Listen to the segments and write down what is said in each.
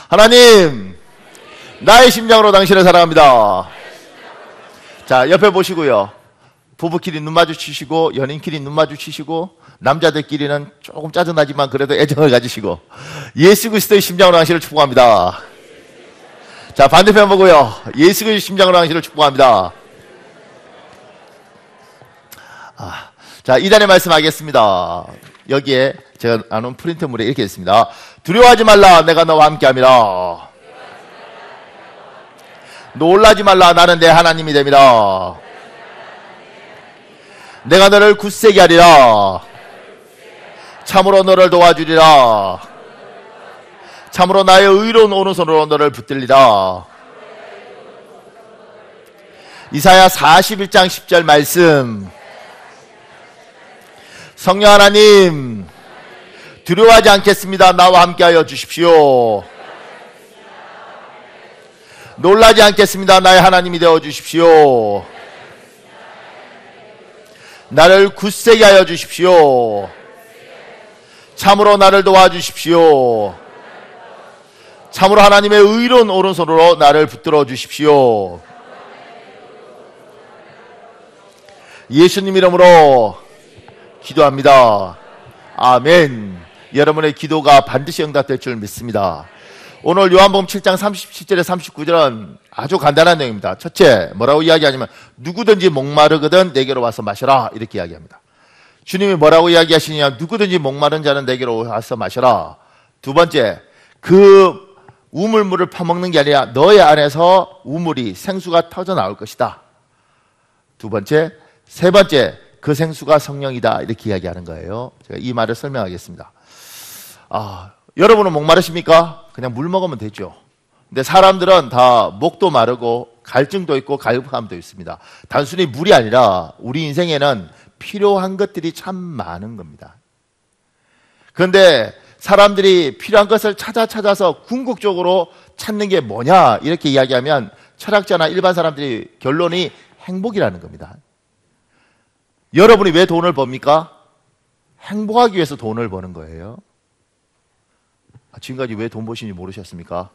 하나님, 나의 심장으로 당신을 사랑합니다. 자, 옆에 보시고요. 부부끼리 눈 마주치시고, 연인끼리 눈 마주치시고, 남자들끼리는 조금 짜증나지만 그래도 애정을 가지시고, 예수 그리스도의 심장으로 당신을 축복합니다. 자, 반대편 보고요. 예수 그리스도의 심장으로 당신을 축복합니다. 자, 2단의 말씀하겠습니다. 여기에 제가 나눈 프린트물에 이렇게 있습니다. 두려워하지 말라, 내가 너와 함께함이라. 놀라지 말라, 나는 내 하나님이 됨이라. 내가 너를 굳세게 하리라. 참으로 너를 도와주리라. 참으로 나의 의로운 오른손으로 너를 붙들리라. 이사야 41장 10절 말씀. 성령 하나님, 두려워하지 않겠습니다. 나와 함께하여 주십시오. 놀라지 않겠습니다. 나의 하나님이 되어 주십시오. 나를 굳세게 하여 주십시오. 참으로 나를 도와주십시오. 참으로 하나님의 의로운 오른손으로 나를 붙들어 주십시오. 예수님 이름으로 기도합니다. 아멘. 여러분의 기도가 반드시 응답될 줄 믿습니다. 오늘 요한복음 7장 37절에 39절은 아주 간단한 내용입니다. 첫째, 뭐라고 이야기하냐면 누구든지 목마르거든 내게로 와서 마셔라, 이렇게 이야기합니다. 주님이 뭐라고 이야기하시냐? 누구든지 목마른 자는 내게로 와서 마셔라. 두 번째, 그 우물물을 퍼먹는 게 아니라 너의 안에서 우물이, 생수가 터져 나올 것이다. 두 번째, 세 번째, 그 생수가 성령이다, 이렇게 이야기하는 거예요. 제가 이 말을 설명하겠습니다. 여러분은 목마르십니까? 그냥 물 먹으면 되죠. 근데 사람들은 다 목도 마르고 갈증도 있고 갈급함도 있습니다. 단순히 물이 아니라 우리 인생에는 필요한 것들이 참 많은 겁니다. 그런데 사람들이 필요한 것을 찾아서 궁극적으로 찾는 게 뭐냐, 이렇게 이야기하면 철학자나 일반 사람들이 결론이 행복이라는 겁니다. 여러분이 왜 돈을 법니까? 행복하기 위해서 돈을 버는 거예요. 지금까지 왜 돈 버시는지 모르셨습니까?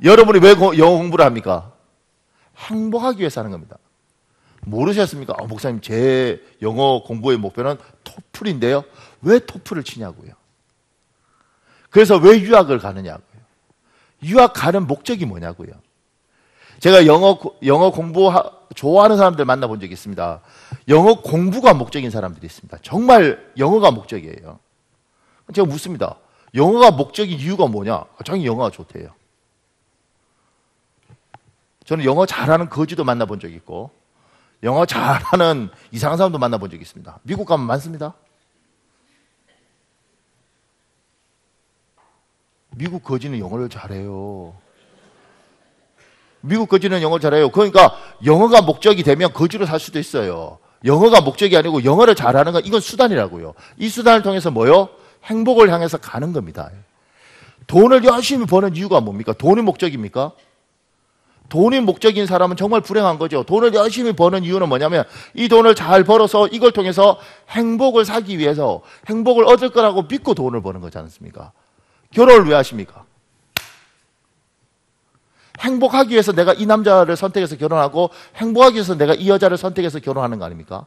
여러분이 왜 영어 공부를 합니까? 행복하기 위해서 하는 겁니다. 모르셨습니까? 목사님, 제 영어 공부의 목표는 토플인데요. 왜 토플을 치냐고요. 그래서 왜 유학을 가느냐고요. 유학 가는 목적이 뭐냐고요. 제가 영어 공부 좋아하는 사람들 만나본 적이 있습니다. 영어 공부가 목적인 사람들이 있습니다. 정말 영어가 목적이에요. 제가 묻습니다. 영어가 목적인 이유가 뭐냐? 자기 영어가 좋대요. 저는 영어 잘하는 거지도 만나본 적이 있고, 영어 잘하는 이상한 사람도 만나본 적이 있습니다. 미국 가면 많습니다. 미국 거지는 영어를 잘해요. 미국 거지는 영어를 잘해요. 그러니까 영어가 목적이 되면 거지로 살 수도 있어요. 영어가 목적이 아니고 영어를 잘하는 건 이건 수단이라고요. 이 수단을 통해서 뭐요? 행복을 향해서 가는 겁니다. 돈을 열심히 버는 이유가 뭡니까? 돈이 목적입니까? 돈이 목적인 사람은 정말 불행한 거죠. 돈을 열심히 버는 이유는 뭐냐면 이 돈을 잘 벌어서 이걸 통해서 행복을 사기 위해서, 행복을 얻을 거라고 믿고 돈을 버는 거지 않습니까? 결혼을 왜 하십니까? 행복하기 위해서 내가 이 남자를 선택해서 결혼하고, 행복하기 위해서 내가 이 여자를 선택해서 결혼하는 거 아닙니까?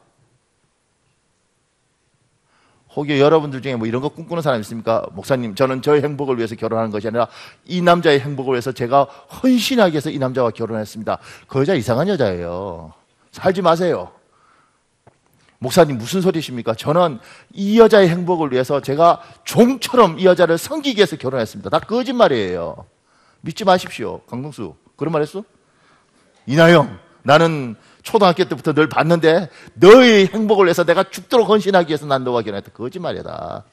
혹여 여러분들 중에 뭐 이런 거 꿈꾸는 사람 있습니까? 목사님, 저는 저의 행복을 위해서 결혼하는 것이 아니라 이 남자의 행복을 위해서 제가 헌신하기 위해서 이 남자와 결혼했습니다. 그 여자 이상한 여자예요. 살지 마세요. 목사님, 무슨 소리십니까? 저는 이 여자의 행복을 위해서 제가 종처럼 이 여자를 섬기기 위해서 결혼했습니다. 다 거짓말이에요. 믿지 마십시오. 강동수, 그런 말 했어? 이나영, 나는 초등학교 때부터 널 봤는데 너의 행복을 위해서 내가 죽도록 헌신하기 위해서 난 너와 결혼했다. 거짓말이다.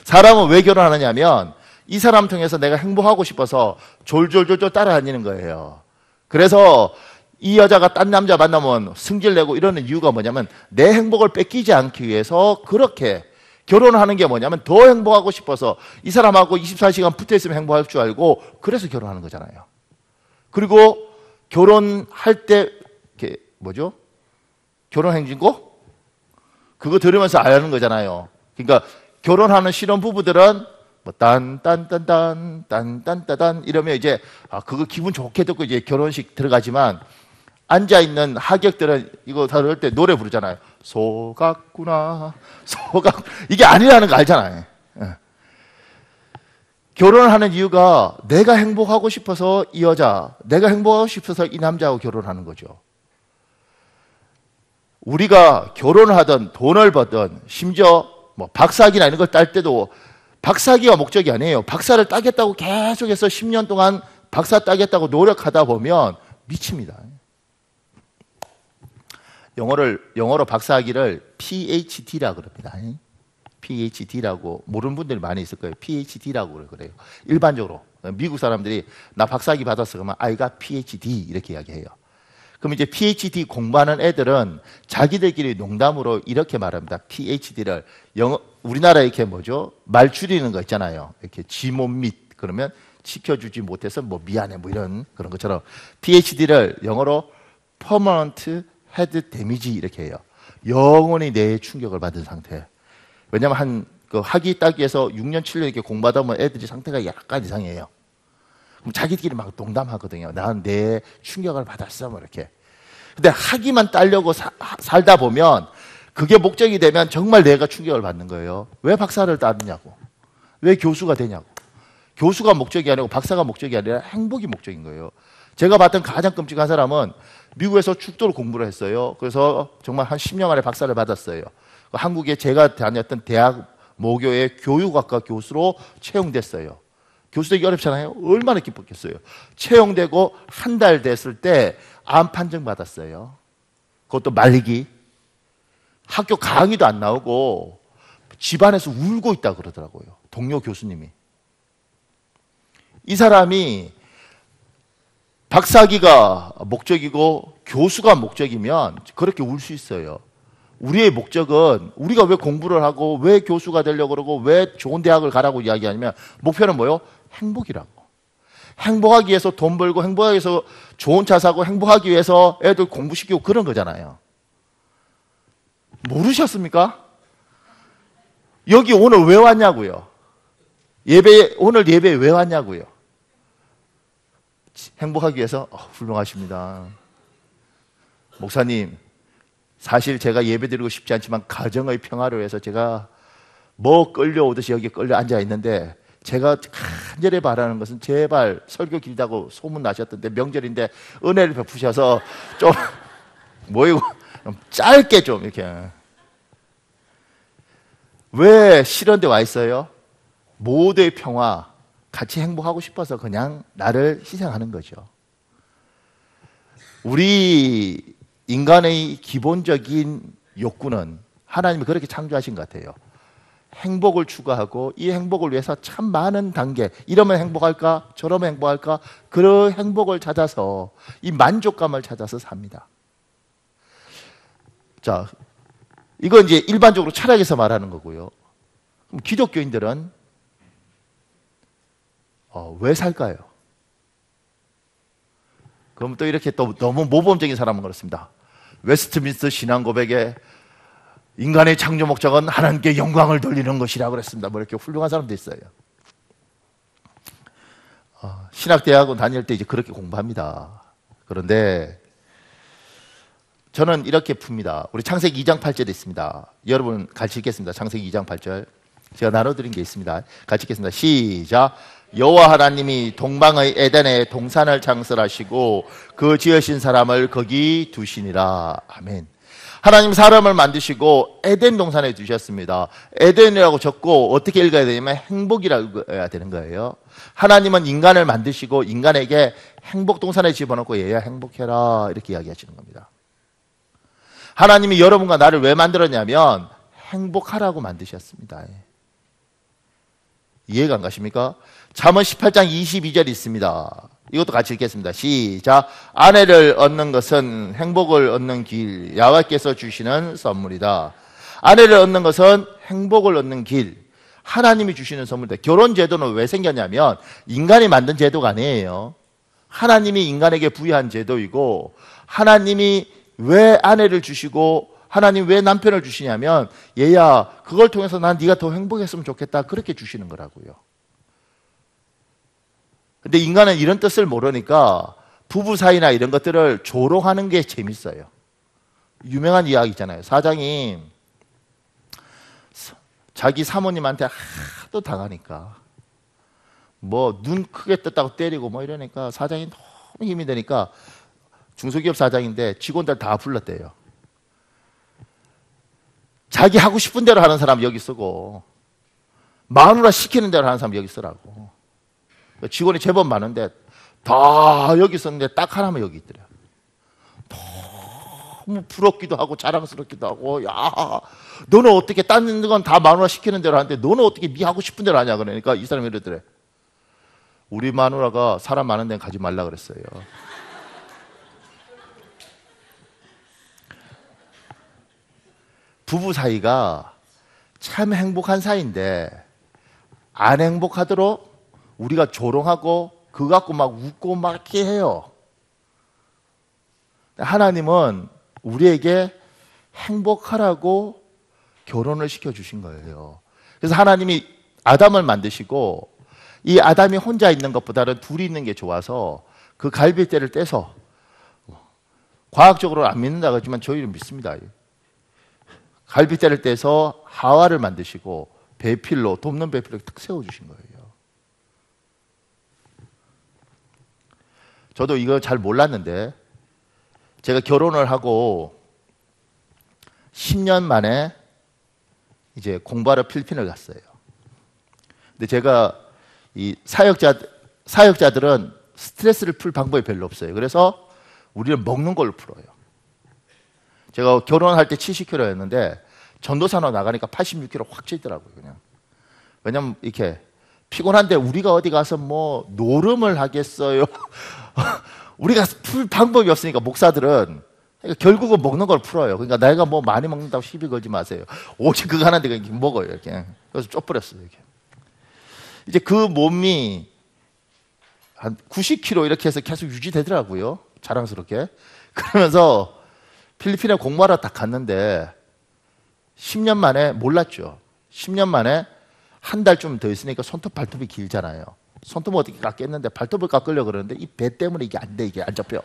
사람은 왜 결혼하느냐면 이 사람 통해서 내가 행복하고 싶어서 졸졸졸졸 따라다니는 거예요. 그래서 이 여자가 딴 남자 만나면 승질내고 이러는 이유가 뭐냐면 내 행복을 뺏기지 않기 위해서 그렇게 결혼하는 게 뭐냐면 더 행복하고 싶어서 이 사람하고 24시간 붙어있으면 행복할 줄 알고 그래서 결혼하는 거잖아요. 그리고 결혼할 때 뭐죠? 결혼행진곡? 그거 들으면서 아는 거잖아요. 그러니까 결혼하는 신혼부부들은 뭐 딴딴딴딴 딴딴따단 이러면 이제 그거 기분 좋게 듣고 이제 결혼식 들어가지만 앉아 있는 하객들은 이거 다룰 때 노래 부르잖아요. 속았구나 속았 이게 아니라는 거 알잖아요. 예. 결혼을 하는 이유가 내가 행복하고 싶어서 이 여자, 내가 행복하고 싶어서 이 남자하고 결혼하는 거죠. 우리가 결혼을 하든 돈을 벌든 심지어 뭐 박사학위나 이런 걸 딸 때도 박사학위가 목적이 아니에요. 박사를 따겠다고 계속해서 10년 동안 박사 따겠다고 노력하다 보면 미칩니다. 영어로 박사학위를 PhD라고 그럽니다. PhD라고 모르는 분들이 많이 있을 거예요. PhD라고 그래요. 일반적으로 미국 사람들이 나 박사학위 받았어 그러면 I got PhD 이렇게 이야기해요. 그럼 이제 PhD 공부하는 애들은 자기들끼리 농담으로 이렇게 말합니다. PhD를 우리나라에 이렇게 뭐죠? 말 줄이는 거 있잖아요. 이렇게 지몸 밑 그러면 지켜주지 못해서 뭐 미안해 뭐 이런 그런 것처럼 PhD를 영어로 Permanent Head Damage 이렇게 해요. 영원히 뇌에 충격을 받은 상태. 왜냐하면 그 학위 따기 위해서 6년 7년 이렇게 공부하다 보면 애들이 상태가 약간 이상해요. 그럼 자기들끼리 막 농담하거든요. 난 내 충격을 받았어 뭐 이렇게. 근데 학위만 따려고 살다 보면 그게 목적이 되면 정말 내가 충격을 받는 거예요. 왜 박사를 따느냐고. 왜 교수가 되냐고. 교수가 목적이 아니고 박사가 목적이 아니라 행복이 목적인 거예요. 제가 봤던 가장 끔찍한 사람은 미국에서 축도로 공부를 했어요. 그래서 정말 한 10년 만에 박사를 받았어요. 한국에 제가 다녔던 대학 모교의 교육학과 교수로 채용됐어요. 교수 되기 어렵잖아요. 얼마나 기뻤겠어요. 채용되고 한 달 됐을 때 암 판정 받았어요. 그것도 말리기. 학교 강의도 안 나오고 집안에서 울고 있다 그러더라고요. 동료 교수님이. 이 사람이 박사학위가 목적이고 교수가 목적이면 그렇게 울 수 있어요. 우리의 목적은 우리가 왜 공부를 하고 왜 교수가 되려고 그러고 왜 좋은 대학을 가라고 이야기하냐면 목표는 뭐예요? 행복이라고. 행복하기 위해서 돈 벌고 행복하기 위해서 좋은 차 사고 행복하기 위해서 애들 공부시키고 그런 거잖아요. 모르셨습니까? 여기 오늘 왜 왔냐고요? 오늘 예배에 왜 왔냐고요? 행복하기 위해서? 훌륭하십니다. 목사님, 사실 제가 예배 드리고 싶지 않지만 가정의 평화를 위해서 제가 뭐 끌려오듯이 여기 끌려 앉아 있는데 제가 간절히 바라는 것은 제발 설교 길다고 소문 나셨던데 명절인데 은혜를 베푸셔서 좀 모이고 짧게 좀 이렇게. 왜 싫은데 와 있어요? 모두의 평화, 같이 행복하고 싶어서 그냥 나를 희생하는 거죠. 우리 인간의 기본적인 욕구는 하나님이 그렇게 창조하신 것 같아요. 행복을 추구하고 이 행복을 위해서 참 많은 단계, 이러면 행복할까? 저러면 행복할까? 그런 행복을 찾아서 이 만족감을 찾아서 삽니다. 자, 이건 이제 일반적으로 철학에서 말하는 거고요. 그럼 기독교인들은 왜 살까요? 그럼 또 이렇게 또 너무 모범적인 사람은 그렇습니다. 웨스트민스터 신앙 고백에 인간의 창조 목적은 하나님께 영광을 돌리는 것이라고 그랬습니다. 뭐 이렇게 훌륭한 사람도 있어요. 신학대학원 다닐 때 이제 그렇게 공부합니다. 그런데 저는 이렇게 풉니다. 우리 창세기 2장 8절에 있습니다. 여러분 같이 읽겠습니다. 창세기 2장 8절. 제가 나눠드린 게 있습니다. 같이 읽겠습니다. 시작. 여호와 하나님이 동방의 에덴에 동산을 창설하시고 그 지으신 사람을 거기 두시니라. 아멘. 하나님 사람을 만드시고 에덴 동산에 두셨습니다. 에덴이라고 적고 어떻게 읽어야 되냐면 행복이라고 읽어야 되는 거예요. 하나님은 인간을 만드시고 인간에게 행복 동산에 집어넣고 얘야 행복해라 이렇게 이야기하시는 겁니다. 하나님이 여러분과 나를 왜 만들었냐면 행복하라고 만드셨습니다. 이해가 안 가십니까? 잠언 18장 22절 있습니다. 이것도 같이 읽겠습니다. 시작. 아내를 얻는 것은 행복을 얻는 길, 여호와께서 주시는 선물이다. 아내를 얻는 것은 행복을 얻는 길, 하나님이 주시는 선물이다. 결혼 제도는 왜 생겼냐면 인간이 만든 제도가 아니에요. 하나님이 인간에게 부여한 제도이고, 하나님이 왜 아내를 주시고 하나님 왜 남편을 주시냐면 얘야 그걸 통해서 난 네가 더 행복했으면 좋겠다 그렇게 주시는 거라고요. 근데 인간은 이런 뜻을 모르니까 부부 사이나 이런 것들을 조롱하는 게 재밌어요. 유명한 이야기잖아요. 사장이 자기 사모님한테 하도 당하니까 뭐 눈 크게 떴다고 때리고 뭐 이러니까 사장이 너무 힘이 드니까 중소기업 사장인데 직원들 다 불렀대요. 자기 하고 싶은 대로 하는 사람 여기 쓰고 마누라 시키는 대로 하는 사람 여기 쓰라고. 직원이 제법 많은데 다 여기 있었는데 딱 하나만 여기 있더래요. 너무 부럽기도 하고 자랑스럽기도 하고, 야, 너는 어떻게 딴 건 다 마누라 시키는 대로 하는데 너는 어떻게 네 하고 싶은 대로 하냐. 그러니까 이 사람이 이러더래. 우리 마누라가 사람 많은 데는 가지 말라 그랬어요. 부부 사이가 참 행복한 사이인데 안 행복하도록 우리가 조롱하고 그거 갖고 막 웃고 막 이렇게 해요. 하나님은 우리에게 행복하라고 결혼을 시켜주신 거예요. 그래서 하나님이 아담을 만드시고 이 아담이 혼자 있는 것보다는 둘이 있는 게 좋아서 그 갈빗대를 떼서, 과학적으로는 안 믿는다고 하지만 저희는 믿습니다. 갈빗대를 떼서 하와를 만드시고 배필로, 돕는 배필로 탁 세워주신 거예요. 저도 이거 잘 몰랐는데 제가 결혼을 하고 10년 만에 이제 공부하러 필리핀을 갔어요. 근데 제가 이 사역자들은 스트레스를 풀 방법이 별로 없어요. 그래서 우리는 먹는 걸로 풀어요. 제가 결혼할 때 70kg였는데 전도사로 나가니까 86kg 확 찌더라고요, 그냥. 왜냐면 이렇게 피곤한데 우리가 어디 가서 뭐 노름을 하겠어요. 우리가 풀 방법이 없으니까 목사들은 그러니까 결국은 먹는 걸 풀어요. 그러니까 내가 뭐 많이 먹는다고 시비 걸지 마세요. 오직 그거 하는데 그냥 먹어요, 이렇게. 그래서 쪄버렸어요, 이렇게. 이제 그 몸이 한 90kg 이렇게 해서 계속 유지되더라고요. 자랑스럽게. 그러면서 필리핀에 공부하러 딱 갔는데 10년 만에 몰랐죠. 10년 만에 한 달쯤 더 있으니까 손톱 발톱이 길잖아요. 손톱 어떻게 깎겠는데 발톱을 깎으려고 그러는데 이 배 때문에 이게 안 돼, 이게 안 잡혀.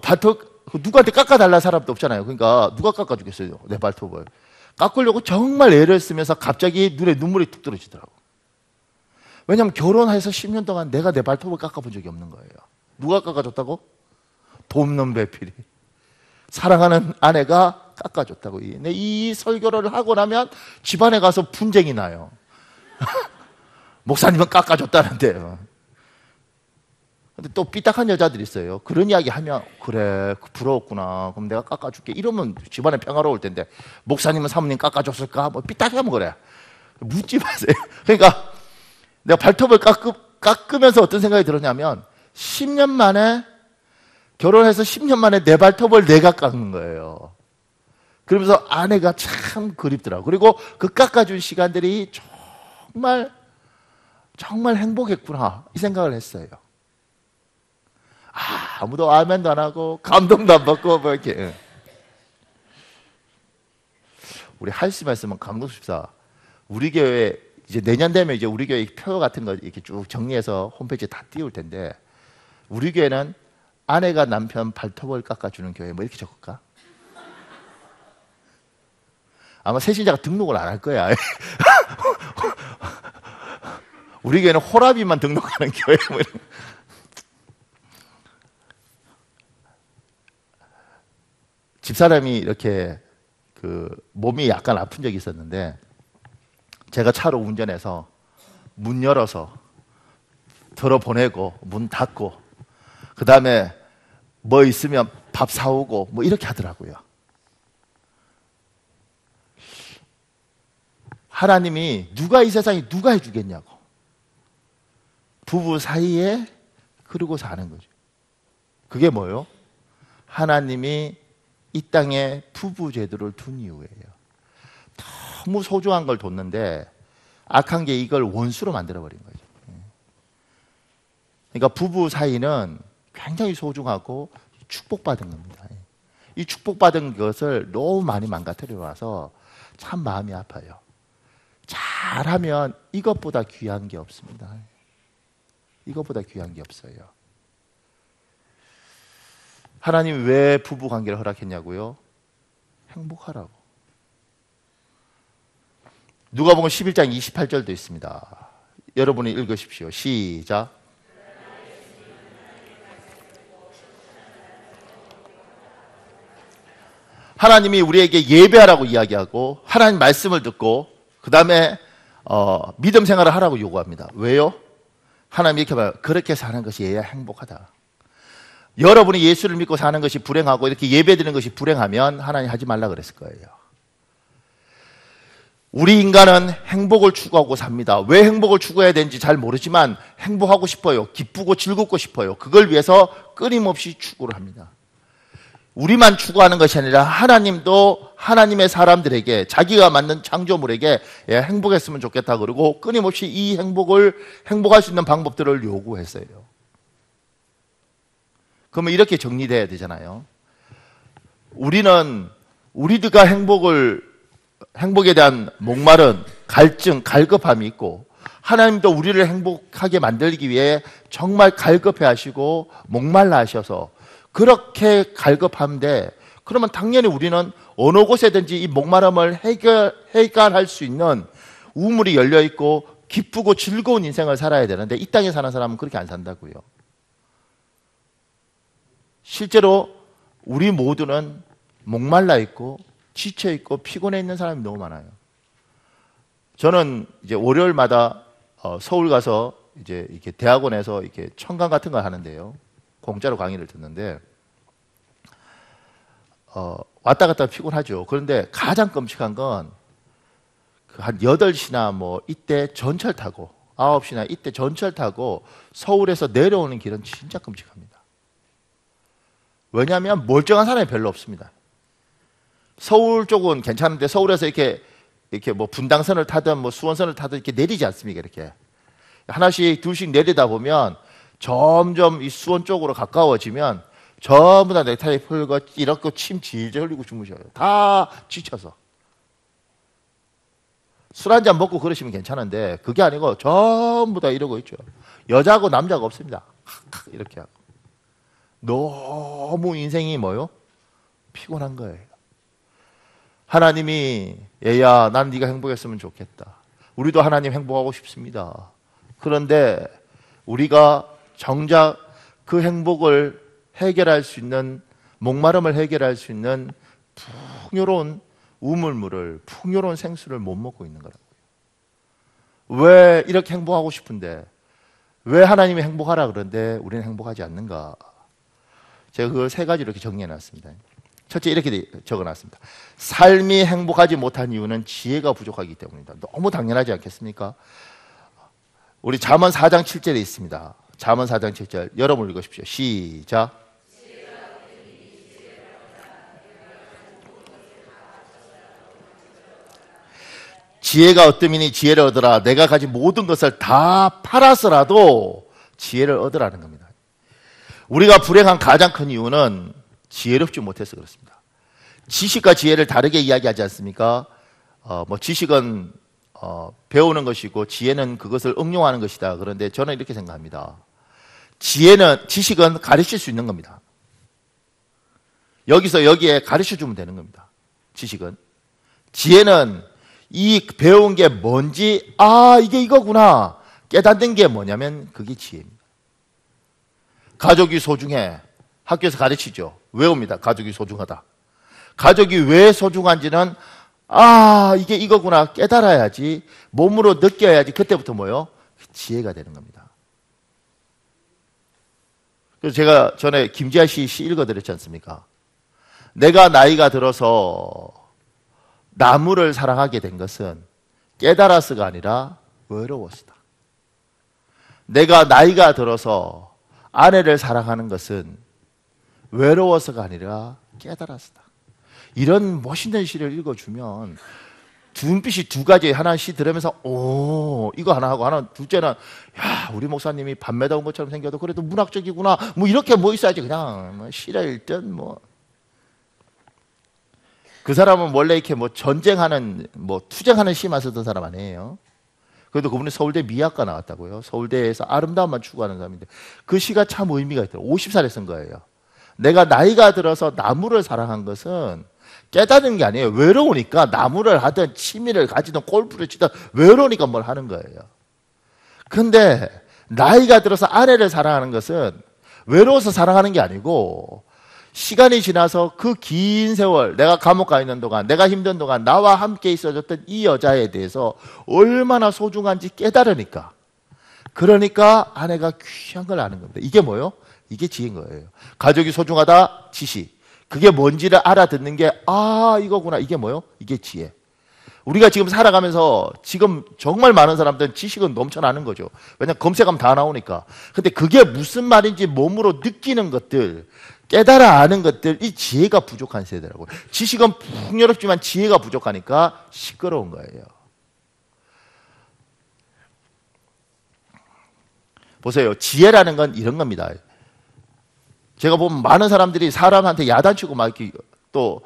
발톱 누구한테 깎아달라는 사람도 없잖아요. 그러니까 누가 깎아주겠어요, 내 발톱을. 깎으려고 정말 애를 쓰면서 갑자기 눈에 눈물이 뚝 떨어지더라고. 왜냐하면 결혼해서 10년 동안 내가 내 발톱을 깎아본 적이 없는 거예요. 누가 깎아줬다고? 돕는 배필이. 사랑하는 아내가 깎아줬다고. 이 설교를 하고 나면 집안에 가서 분쟁이 나요. 목사님은 깎아줬다는데요. 근데 또 삐딱한 여자들이 있어요. 그런 이야기 하면, 그래, 부러웠구나. 그럼 내가 깎아줄게. 이러면 집안에 평화로울 텐데, 목사님은 사모님 깎아줬을까? 뭐 삐딱하면 그래. 묻지 마세요. 그러니까 내가 발톱을 깎으면서 어떤 생각이 들었냐면, 10년 만에, 결혼해서 10년 만에 내 발톱을 내가 깎는 거예요. 그러면서 아내가 참 그립더라고. 그리고 그 깎아준 시간들이 정말 행복했구나. 이 생각을 했어요. 아무도 아멘도 안 하고 감동도 안 받고 뭐 이렇게. 우리 할수 말씀은 감동십사. 우리 교회 이제 내년 되면 이제 우리 교회 표 같은 거 이렇게 쭉 정리해서 홈페이지에 다 띄울 텐데, 우리 교회는 아내가 남편 발톱을 깎아주는 교회 뭐 이렇게 적을까? 아마 새신자가 등록을 안 할 거야. 우리 교회는 호라비만 등록하는 교회 뭐 이런. 집사람이 이렇게 그 몸이 약간 아픈 적이 있었는데, 제가 차로 운전해서 문 열어서 들어보내고 문 닫고 그 다음에 뭐 있으면 밥 사오고 뭐 이렇게 하더라고요. 하나님이 누가 이 세상에 누가 해주겠냐고. 부부 사이에 그러고 사는 거죠. 그게 뭐예요? 하나님이 이 땅에 부부 제도를 둔 이유예요. 너무 소중한 걸 뒀는데 악한 게 이걸 원수로 만들어버린 거죠. 그러니까 부부 사이는 굉장히 소중하고 축복받은 겁니다. 이 축복받은 것을 너무 많이 망가뜨려 놔서 참 마음이 아파요. 잘하면 이것보다 귀한 게 없습니다. 이거보다 귀한 게 없어요. 하나님 왜 부부 관계를 허락했냐고요? 행복하라고. 누가복음 11장 28절도 있습니다. 여러분이 읽으십시오. 시작. 하나님이 우리에게 예배하라고 이야기하고 하나님 말씀을 듣고 그 다음에 믿음 생활을 하라고 요구합니다. 왜요? 하나님이 이렇게 말해요. 그렇게 사는 것이 해야 행복하다. 여러분이 예수를 믿고 사는 것이 불행하고 이렇게 예배드리는 것이 불행하면 하나님 하지 말라 그랬을 거예요. 우리 인간은 행복을 추구하고 삽니다. 왜 행복을 추구해야 되는지 잘 모르지만 행복하고 싶어요. 기쁘고 즐겁고 싶어요. 그걸 위해서 끊임없이 추구를 합니다. 우리만 추구하는 것이 아니라 하나님도 하나님의 사람들에게 자기가 만든 창조물에게 행복했으면 좋겠다 그러고 끊임없이 이 행복할 수 있는 방법들을 요구했어요. 그러면 이렇게 정리돼야 되잖아요. 우리가 행복에 대한 목마른 갈증, 갈급함이 있고 하나님도 우리를 행복하게 만들기 위해 정말 갈급해 하시고 목말라 하셔서 그렇게 갈급한데 그러면 당연히 우리는 어느 곳에든지 이 목마름을 해결할 수 있는 우물이 열려있고 기쁘고 즐거운 인생을 살아야 되는데 이 땅에 사는 사람은 그렇게 안 산다고요. 실제로 우리 모두는 목말라 있고 지쳐 있고 피곤해 있는 사람이 너무 많아요. 저는 이제 월요일마다 서울 가서 이제 이렇게 대학원에서 이렇게 청강 같은 걸 하는데요. 공짜로 강의를 듣는데 왔다 갔다 피곤하죠. 그런데 가장 끔찍한 건 한 8시나 뭐 이때 전철 타고 9시나 이때 전철 타고 서울에서 내려오는 길은 진짜 끔찍합니다. 왜냐하면 멀쩡한 사람이 별로 없습니다. 서울 쪽은 괜찮은데 서울에서 이렇게 뭐 분당선을 타든 뭐 수원선을 타든 이렇게 내리지 않습니까? 이렇게 하나씩 둘씩 내리다 보면 점점 이 수원 쪽으로 가까워지면 전부 다 넥타이 풀고 이렇게 침 질질 흘리고 주무셔요. 다 지쳐서. 술 한잔 먹고 그러시면 괜찮은데 그게 아니고 전부 다 이러고 있죠. 여자고 남자가 없습니다. 이렇게 하고. 너무 인생이 뭐요? 피곤한 거예요. 하나님이 얘야 난 네가 행복했으면 좋겠다. 우리도 하나님 행복하고 싶습니다. 그런데 우리가 정작 그 행복을 해결할 수 있는 목마름을 해결할 수 있는 풍요로운 우물물을 풍요로운 생수를 못 먹고 있는 거라고요. 왜 이렇게 행복하고 싶은데 왜 하나님이 행복하라 그러는데 우리는 행복하지 않는가? 제가 그걸 3가지로 이렇게 정리해놨습니다. 첫째 이렇게 적어놨습니다. 삶이 행복하지 못한 이유는 지혜가 부족하기 때문이다. 너무 당연하지 않겠습니까? 우리 잠언 4장 7절에 있습니다. 잠언 4장 7절 여러분 읽으십시오. 시작. 지혜가 어떠미니 지혜를 얻으라. 내가 가진 모든 것을 다 팔아서라도 지혜를 얻으라는 겁니다. 우리가 불행한 가장 큰 이유는 지혜롭지 못해서 그렇습니다. 지식과 지혜를 다르게 이야기하지 않습니까? 지식은 배우는 것이고 지혜는 그것을 응용하는 것이다. 그런데 저는 이렇게 생각합니다. 지식은 가르칠 수 있는 겁니다. 여기서 여기에 가르쳐 주면 되는 겁니다. 지혜는 이 배운 게 뭔지 이게 이거구나 깨닫는 게 뭐냐면 그게 지혜입니다. 가족이 소중해. 학교에서 가르치죠. 외웁니다. 가족이 소중하다. 가족이 왜 소중한지는 이게 이거구나 깨달아야지 몸으로 느껴야지 그때부터 뭐요? 지혜가 되는 겁니다. 그래서 제가 전에 김지아 씨 읽어드렸지 않습니까? 내가 나이가 들어서 나무를 사랑하게 된 것은 깨달아서가 아니라 외로워서다. 내가 나이가 들어서 아내를 사랑하는 것은 외로워서가 아니라 깨달아서다. 이런 멋있는 시를 읽어주면 눈빛이 2가지 하나씩 들으면서 이거 하나 하고 하나 둘째는 우리 목사님이 밤매다 온 것처럼 생겨도 그래도 문학적이구나 뭐 이렇게 있어야지 그냥 시를 읽든 그 사람은 원래 이렇게 전쟁하는 투쟁하는 시만 쓰던 사람 아니에요. 그래도 그분이 서울대 미학과 나왔다고요. 서울대에서 아름다움만 추구하는 사람인데 그 시가 참 의미가 있더라고요. 50살에 쓴 거예요. 내가 나이가 들어서 나무를 사랑한 것은 깨닫는 게 아니에요. 외로우니까 나무를 하든 취미를 가지든 골프를 치든 외로우니까 뭘 하는 거예요. 근데 나이가 들어서 아내를 사랑하는 것은 외로워서 사랑하는 게 아니고 시간이 지나서 그 긴 세월 내가 감옥 가 있는 동안 내가 힘든 동안 나와 함께 있어줬던 이 여자에 대해서 얼마나 소중한지 깨달으니까 그러니까 아내가 귀한 걸 아는 겁니다. 이게 뭐예요? 이게 지혜인 거예요. 가족이 소중하다 지식. 그게 뭔지를 알아듣는 게 이거구나. 이게 뭐예요? 이게 지혜. 우리가 지금 살아가면서 지금 정말 많은 사람들은 지식은 넘쳐나는 거죠. 왜냐하면 검색하면 다 나오니까. 근데 그게 무슨 말인지 몸으로 느끼는 것들, 깨달아 아는 것들, 이 지혜가 부족한 세대라고요. 지식은 풍요롭지만 지혜가 부족하니까 시끄러운 거예요. 보세요. 지혜라는 건 이런 겁니다. 제가 보면 많은 사람들이 사람한테 야단치고 막 이렇게 또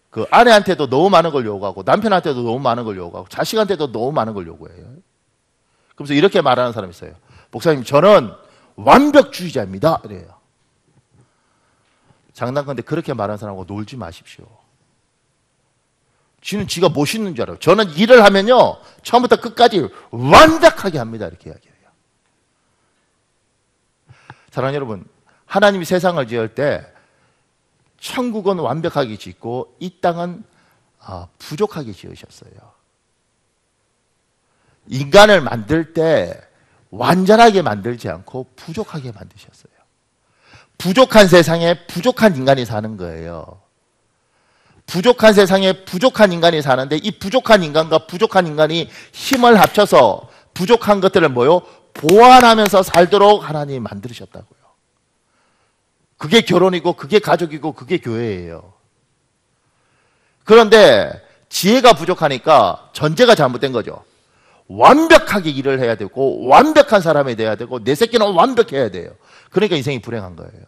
그 아내한테도 너무 많은 걸 요구하고 남편한테도 너무 많은 걸 요구하고 자식한테도 너무 많은 걸 요구해요. 그래서 이렇게 말하는 사람이 있어요. 목사님, 저는 완벽주의자입니다. 이래요. 장난컨대 그렇게 말하는 사람하고 놀지 마십시오. 지는 지가 멋있는 줄 알아요. 저는 일을 하면요 처음부터 끝까지 완벽하게 합니다. 이렇게 이야기해요. 사랑하는 여러분, 하나님이 세상을 지을 때 천국은 완벽하게 짓고 이 땅은 부족하게 지으셨어요. 인간을 만들 때 완전하게 만들지 않고 부족하게 만드셨어요. 부족한 세상에 부족한 인간이 사는 거예요. 부족한 세상에 부족한 인간이 사는데 이 부족한 인간과 부족한 인간이 힘을 합쳐서 부족한 것들을 보완하면서 살도록 하나님이 만드셨다고요. 그게 결혼이고 그게 가족이고 그게 교회예요. 그런데 지혜가 부족하니까 전제가 잘못된 거죠. 완벽하게 일을 해야 되고 완벽한 사람이 돼야 되고 내 새끼는 완벽해야 돼요. 그러니까 인생이 불행한 거예요.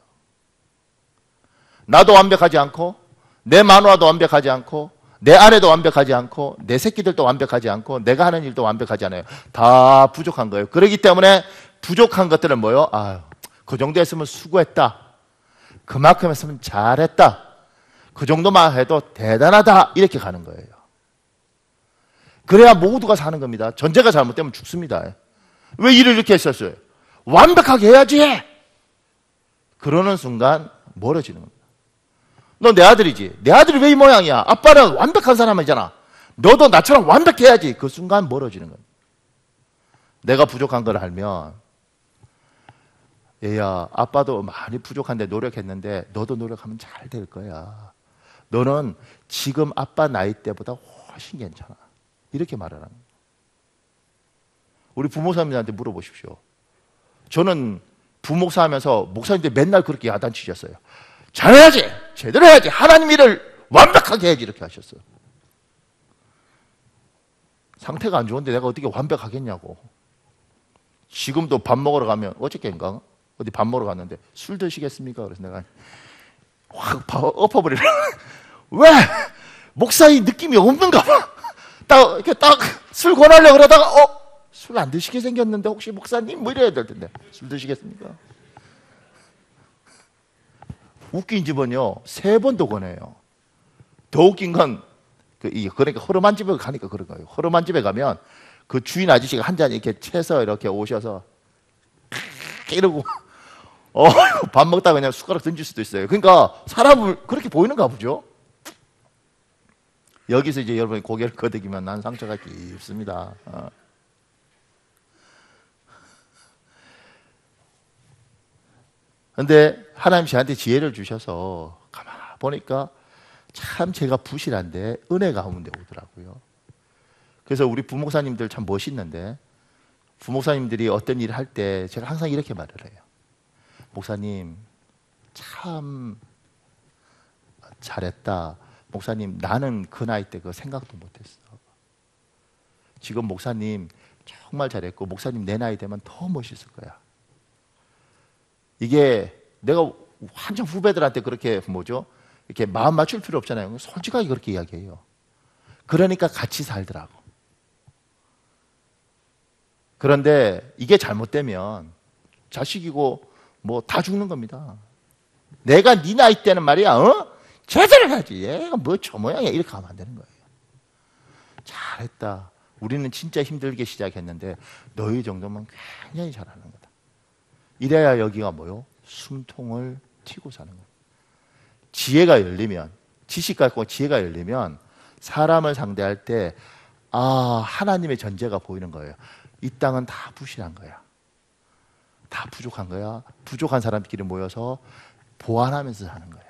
나도 완벽하지 않고 내 마누라도 완벽하지 않고 내 아내도 완벽하지 않고 내 새끼들도 완벽하지 않고 내가 하는 일도 완벽하지 않아요. 다 부족한 거예요. 그렇기 때문에 부족한 것들은 그 정도 했으면 수고했다. 그만큼 했으면 잘했다. 그 정도만 해도 대단하다. 이렇게 가는 거예요. 그래야 모두가 사는 겁니다. 전제가 잘못되면 죽습니다. 왜 일을 이렇게 했었어요? 완벽하게 해야지. 그러는 순간 멀어지는 겁니다. 너 내 아들이지. 내 아들이 왜 이 모양이야? 아빠는 완벽한 사람이잖아. 너도 나처럼 완벽해야지. 그 순간 멀어지는 겁니다. 내가 부족한 걸 알면 얘야, 아빠도 많이 부족한데 노력했는데 너도 노력하면 잘 될 거야. 너는 지금 아빠 나이 때보다 훨씬 괜찮아. 이렇게 말하는 거예요. 우리 부목사님들한테 물어보십시오. 저는 부목사 하면서 목사님들 맨날 그렇게 야단치셨어요. 잘해야지! 제대로 해야지! 하나님 일을 완벽하게 해야지! 이렇게 하셨어요. 상태가 안 좋은데 내가 어떻게 완벽하겠냐고. 지금도 밥 먹으러 가면 어저께인가? 어디 밥 먹으러 갔는데 술 드시겠습니까? 그래서 내가 확 엎어버리라. 왜? 목사의 느낌이 없는가 봐. 이렇게 술 권하려고 그러다가 술 안 드시게 생겼는데 혹시 목사님 이래야 될 텐데 술 드시겠습니까? 웃긴 집은요 3번도 권해요. 더 웃긴 건 그러니까 허름한 집에 가니까 그런 거예요. 허름한 집에 가면 그 주인 아저씨가 한 잔 이렇게 채서 이렇게 오셔서 이러고 밥 먹다가 그냥 숟가락 던질 수도 있어요. 그러니까 사람을 그렇게 보이는가 보죠. 여기서 이제 여러분이 고개를 끄덕이면 난 상처가 깊습니다. 그런데 하나님 저한테 지혜를 주셔서 가만 보니까 참 제가 부실한데 은혜가 가운데 오더라고요. 그래서 우리 부목사님들 참 멋있는데 부목사님들이 어떤 일을 할 때 제가 항상 이렇게 말을 해요. 목사님 참 잘했다. 목사님 나는 그 나이 때 그거 생각도 못했어. 지금 목사님 정말 잘했고 목사님 내 나이 되면 더 멋있을 거야. 이게 내가 한참 후배들한테 그렇게 이렇게 마음 맞출 필요 없잖아요. 솔직하게 그렇게 이야기해요. 그러니까 같이 살더라고. 그런데 이게 잘못되면 자식이고 뭐 다 죽는 겁니다. 내가 네 나이 때는 말이야, 제대로 하지. 얘가 뭐 저 모양이야. 이렇게 하면 안 되는 거예요. 잘했다. 우리는 진짜 힘들게 시작했는데 너희 정도면 굉장히 잘하는 거다. 이래야 여기가 뭐요? 숨통을 튀고 사는 거예요. 지혜가 열리면, 지식 갖고 지혜가 열리면 사람을 상대할 때 하나님의 전제가 보이는 거예요. 이 땅은 다 부실한 거야. 다 부족한 거야. 부족한 사람끼리 모여서 보완하면서 사는 거야.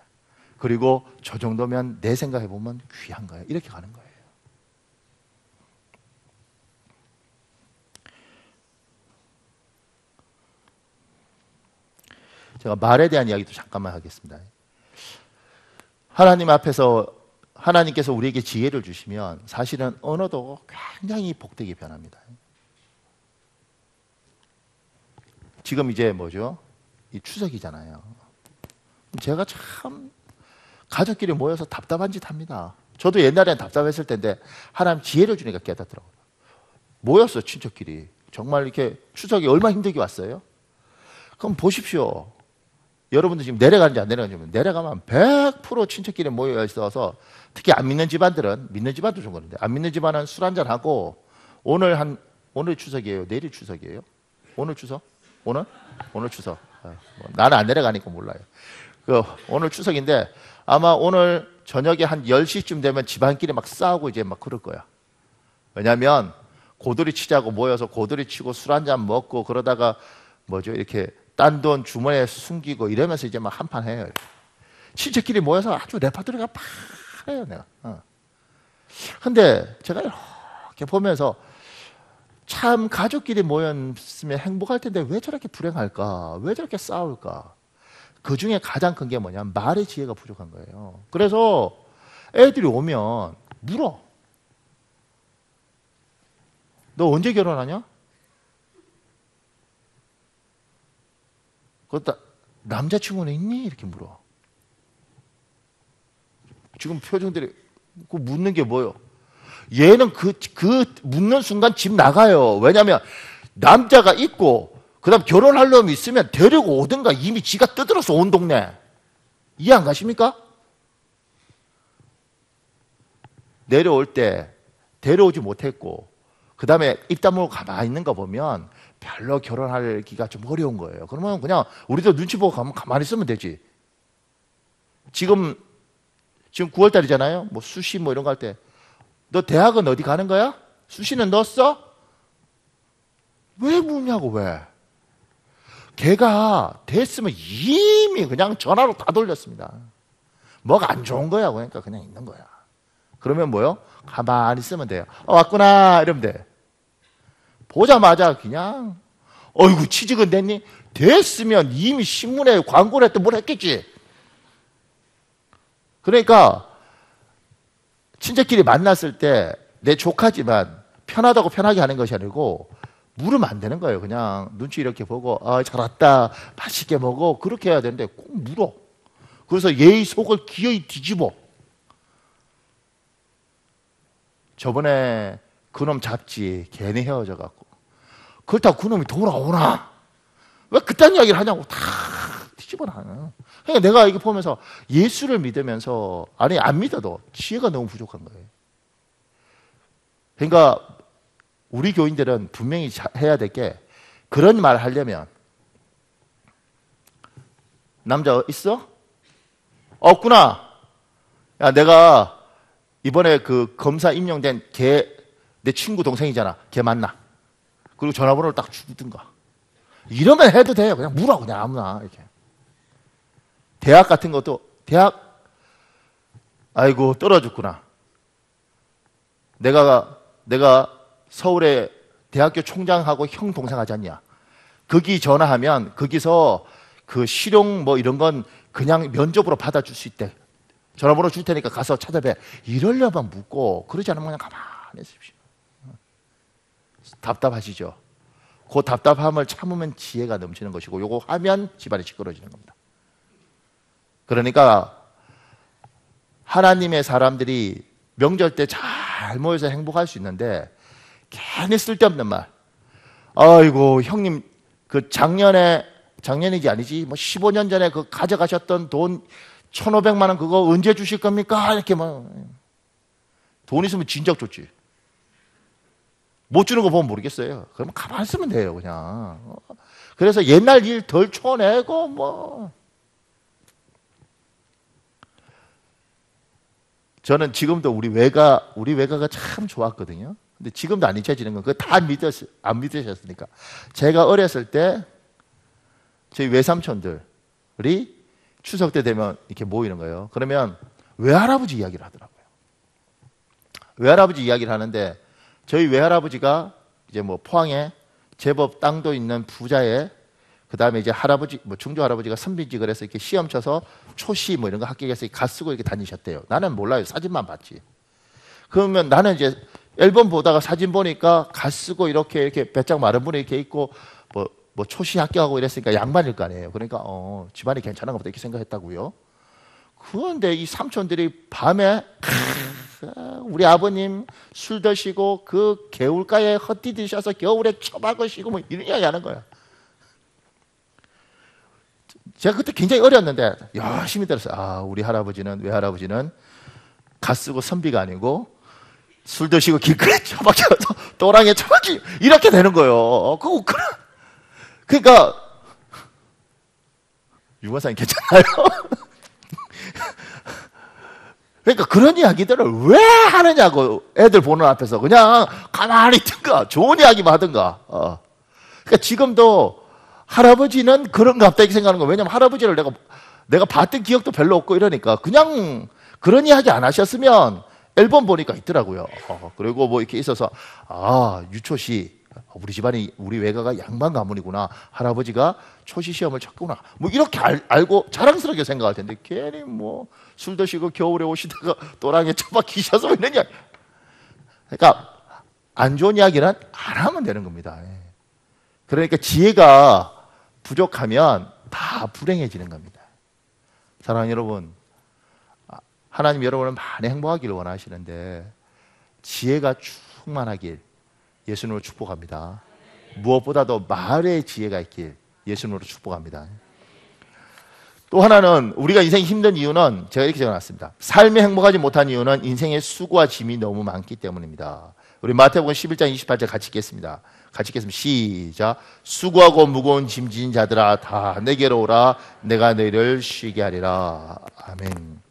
그리고 저 정도면 내 생각해보면 귀한 거야. 이렇게 가는 거예요. 제가 말에 대한 이야기도 잠깐만 하겠습니다. 하나님 앞에서 하나님께서 우리에게 지혜를 주시면 사실은 언어도 굉장히 복되게 변합니다. 지금 이제 뭐죠? 이 추석이잖아요. 제가 참 가족끼리 모여서 답답한 짓 합니다. 저도 옛날엔 답답했을 텐데 하나님 지혜를 주니까 깨닫더라고요. 모였어, 친척끼리. 정말 이렇게 추석이 얼마나 힘들게 왔어요? 그럼 보십시오. 여러분들 지금 내려가는지 안 내려가는지 내려가면 100% 친척끼리 모여 있어서 특히 안 믿는 집안들은 믿는 집안도 좀 그런데 안 믿는 집안은 술 한잔 하고 오늘 추석이에요? 내일 추석이에요? 오늘 추석? 오늘 추석. 나는 안 내려가니까 몰라요. 오늘 추석인데 아마 오늘 저녁에 한 10시쯤 되면 집안끼리 막 싸우고 이제 막 그럴 거야. 왜냐하면 고돌이 치자고 모여서 고돌이 치고 술 한잔 먹고 그러다가 뭐죠? 이렇게 딴 돈 주머니에 숨기고 이러면서 이제 막 한판 해요. 친척끼리 모여서 아주 레파토리가 파래요, 내가. 근데 제가 이렇게 보면서 참 가족끼리 모였으면 행복할 텐데 왜 저렇게 불행할까? 왜 저렇게 싸울까? 그 중에 가장 큰 게 뭐냐면 말의 지혜가 부족한 거예요. 그래서 애들이 오면 물어. 너 언제 결혼하냐? 그렇다. 남자친구는 있니? 이렇게 물어. 지금 표정들이 그 묻는 게 뭐예요? 얘는 그 묻는 순간 집 나가요. 왜냐하면 남자가 있고 그다음 결혼할 놈이 있으면 데리고 오든가 이미 지가 떠들어서 온 동네. 이해 안 가십니까? 내려올 때 데려오지 못했고 그 다음에 입 다물고 가만히 있는 거 보면 별로 결혼하기가 좀 어려운 거예요. 그러면 그냥 우리도 눈치 보고 가면 가만히 있으면 되지. 지금 9월달이잖아요. 뭐 수시 뭐 이런 거 할 때 너 대학은 어디 가는 거야? 수시는 넣었어? 왜 묻냐고 왜? 걔가 됐으면 이미 그냥 전화로 다 돌렸습니다. 뭐가 안 좋은 거야. 그러니까 그냥 있는 거야. 그러면 뭐요? 가만히 있으면 돼요. 왔구나 이러면 돼. 보자마자 그냥 어이구 취직은 됐니? 됐으면 이미 신문에 광고를 했든 뭘 했겠지. 그러니까 친척끼리 만났을 때 내 조카지만 편하다고 편하게 하는 것이 아니고 물으면 안 되는 거예요. 그냥 눈치 이렇게 보고 잘 왔다 맛있게 먹어 그렇게 해야 되는데 꼭 물어. 그래서 예의 속을 기어이 뒤집어. 저번에 그놈 잡지 괜히 헤어져 갖고 그렇다고 그놈이 돌아오나? 왜 그딴 이야기를 하냐고 다 뒤집어놔. 그러니까 내가 이게 보면서 예수를 믿으면서 아니 안 믿어도 지혜가 너무 부족한 거예요. 그러니까 우리 교인들은 분명히 해야 될 게 그런 말 하려면 남자 있어? 없구나. 야 내가 이번에 그 검사 임용된 내 친구 동생이잖아. 걔 만나. 그리고 전화번호를 딱 주든가. 이러면 해도 돼요. 그냥 물어 그냥 아무나 이렇게. 대학 같은 것도 대학 아이고 떨어졌구나. 내가 서울에 대학교 총장하고 형 동생 하지 않냐. 거기 전화하면 거기서 그 실용 뭐 이런 건 그냥 면접으로 받아줄 수 있대. 전화번호 줄 테니까 가서 찾아뵈. 이러려면 묻고 그러지 않으면 그냥 가만히 있으십시오. 답답하시죠? 그 답답함을 참으면 지혜가 넘치는 것이고 요거 하면 집안이 시끄러지는 겁니다. 그러니까 하나님의 사람들이 명절 때 잘 모여서 행복할 수 있는데 괜히 쓸데없는 말. 아이고, 형님, 그 작년이지 아니지, 뭐 15년 전에 그 가져가셨던 돈 1,500만 원 그거 언제 주실 겁니까? 이렇게 막. 돈 있으면 진작 줬지. 못 주는 거 보면 모르겠어요. 그러면 가만히 있으면 돼요, 그냥. 그래서 옛날 일 덜 쳐내고, 뭐. 저는 지금도 우리 외가가 참 좋았거든요. 근데 지금도 안 잊혀지는 건 그거 다 안 믿으셨으니까. 제가 어렸을 때 저희 외삼촌들이 추석 때 되면 이렇게 모이는 거예요. 그러면 외할아버지 이야기를 하더라고요. 외할아버지 이야기를 하는데 저희 외할아버지가 이제 뭐 포항에 제법 땅도 있는 부자에 그 다음에 이제 할아버지, 뭐 중조 할아버지가 선비직을 해서 이렇게 시험 쳐서 초시 뭐 이런 거 합격해서 가 쓰고 이렇게 다니셨대요. 나는 몰라요. 사진만 봤지. 그러면 나는 이제 앨범 보다가 사진 보니까 가 쓰고 이렇게 배짱 마른 분이 이렇게 있고 뭐 초시 합격하고 이랬으니까 양반일 거 아니에요. 그러니까 집안이 괜찮은가 보다 이렇게 생각했다고요. 그런데 이 삼촌들이 밤에 우리 아버님 술 드시고 그 개울가에 헛디디셔서 겨울에 처박으시고 뭐 이런 이야기 하는 거야. 제가 그때 굉장히 어렸는데 열심히 들었어요. 아, 우리 외할아버지는 가 쓰고 선비가 아니고 술 드시고 길거리에 처박혀서 또랑에 처박히 이렇게 되는 거예요. 그러니까 유관사님 괜찮아요? 그러니까 그런 이야기들을 왜 하느냐고. 애들 보는 앞에서 그냥 가만히 있든가 좋은 이야기만 하든가. 그러니까 지금도 할아버지는 그런가 갑자기 생각하는 거예요. 왜냐면 할아버지를 내가 봤던 기억도 별로 없고 이러니까 그냥 그런 이야기 안 하셨으면 앨범 보니까 있더라고요. 그리고 뭐 이렇게 있어서 유초시 우리 집안이 우리 외가가 양반 가문이구나. 할아버지가 초시 시험을 쳤구나. 뭐 이렇게 알고 자랑스럽게 생각할 텐데 괜히 뭐 술 드시고 겨울에 오시다가 또랑에 처박히셔서 이런 이야기. 그러니까 안 좋은 이야기는 안 하면 되는 겁니다. 그러니까 지혜가 부족하면 다 불행해지는 겁니다. 사랑하는 여러분, 하나님 여러분을 많이 행복하기를 원하시는데 지혜가 충만하길 예수님으로 축복합니다. 무엇보다도 말의 지혜가 있길 예수님으로 축복합니다. 또 하나는 우리가 인생이 힘든 이유는 제가 이렇게 적어놨습니다. 삶에 행복하지 못한 이유는 인생의 수고와 짐이 너무 많기 때문입니다. 우리 마태복음 11장 28절 같이 읽겠습니다. 시작. 수고하고 무거운 짐진 자들아 다 내게로 오라. 내가 너희를 쉬게 하리라. 아멘.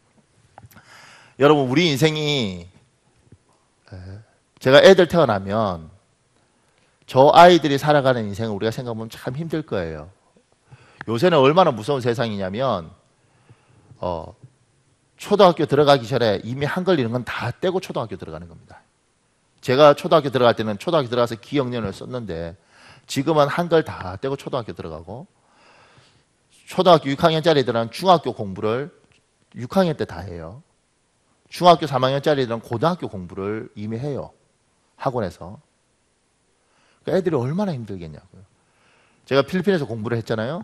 여러분, 우리 인생이 제가 애들 태어나면 저 아이들이 살아가는 인생을 우리가 생각해보면 참 힘들 거예요. 요새는 얼마나 무서운 세상이냐면 초등학교 들어가기 전에 이미 한글 이런 건 다 떼고 초등학교 들어가는 겁니다. 제가 초등학교 들어갈 때는 초등학교 들어가서 기억년을 썼는데 지금은 한글 다 떼고 초등학교 들어가고 초등학교 6학년짜리들은 중학교 공부를 6학년 때 다 해요. 중학교 3학년짜리들은 고등학교 공부를 이미 해요. 학원에서. 그러니까 애들이 얼마나 힘들겠냐고요. 제가 필리핀에서 공부를 했잖아요.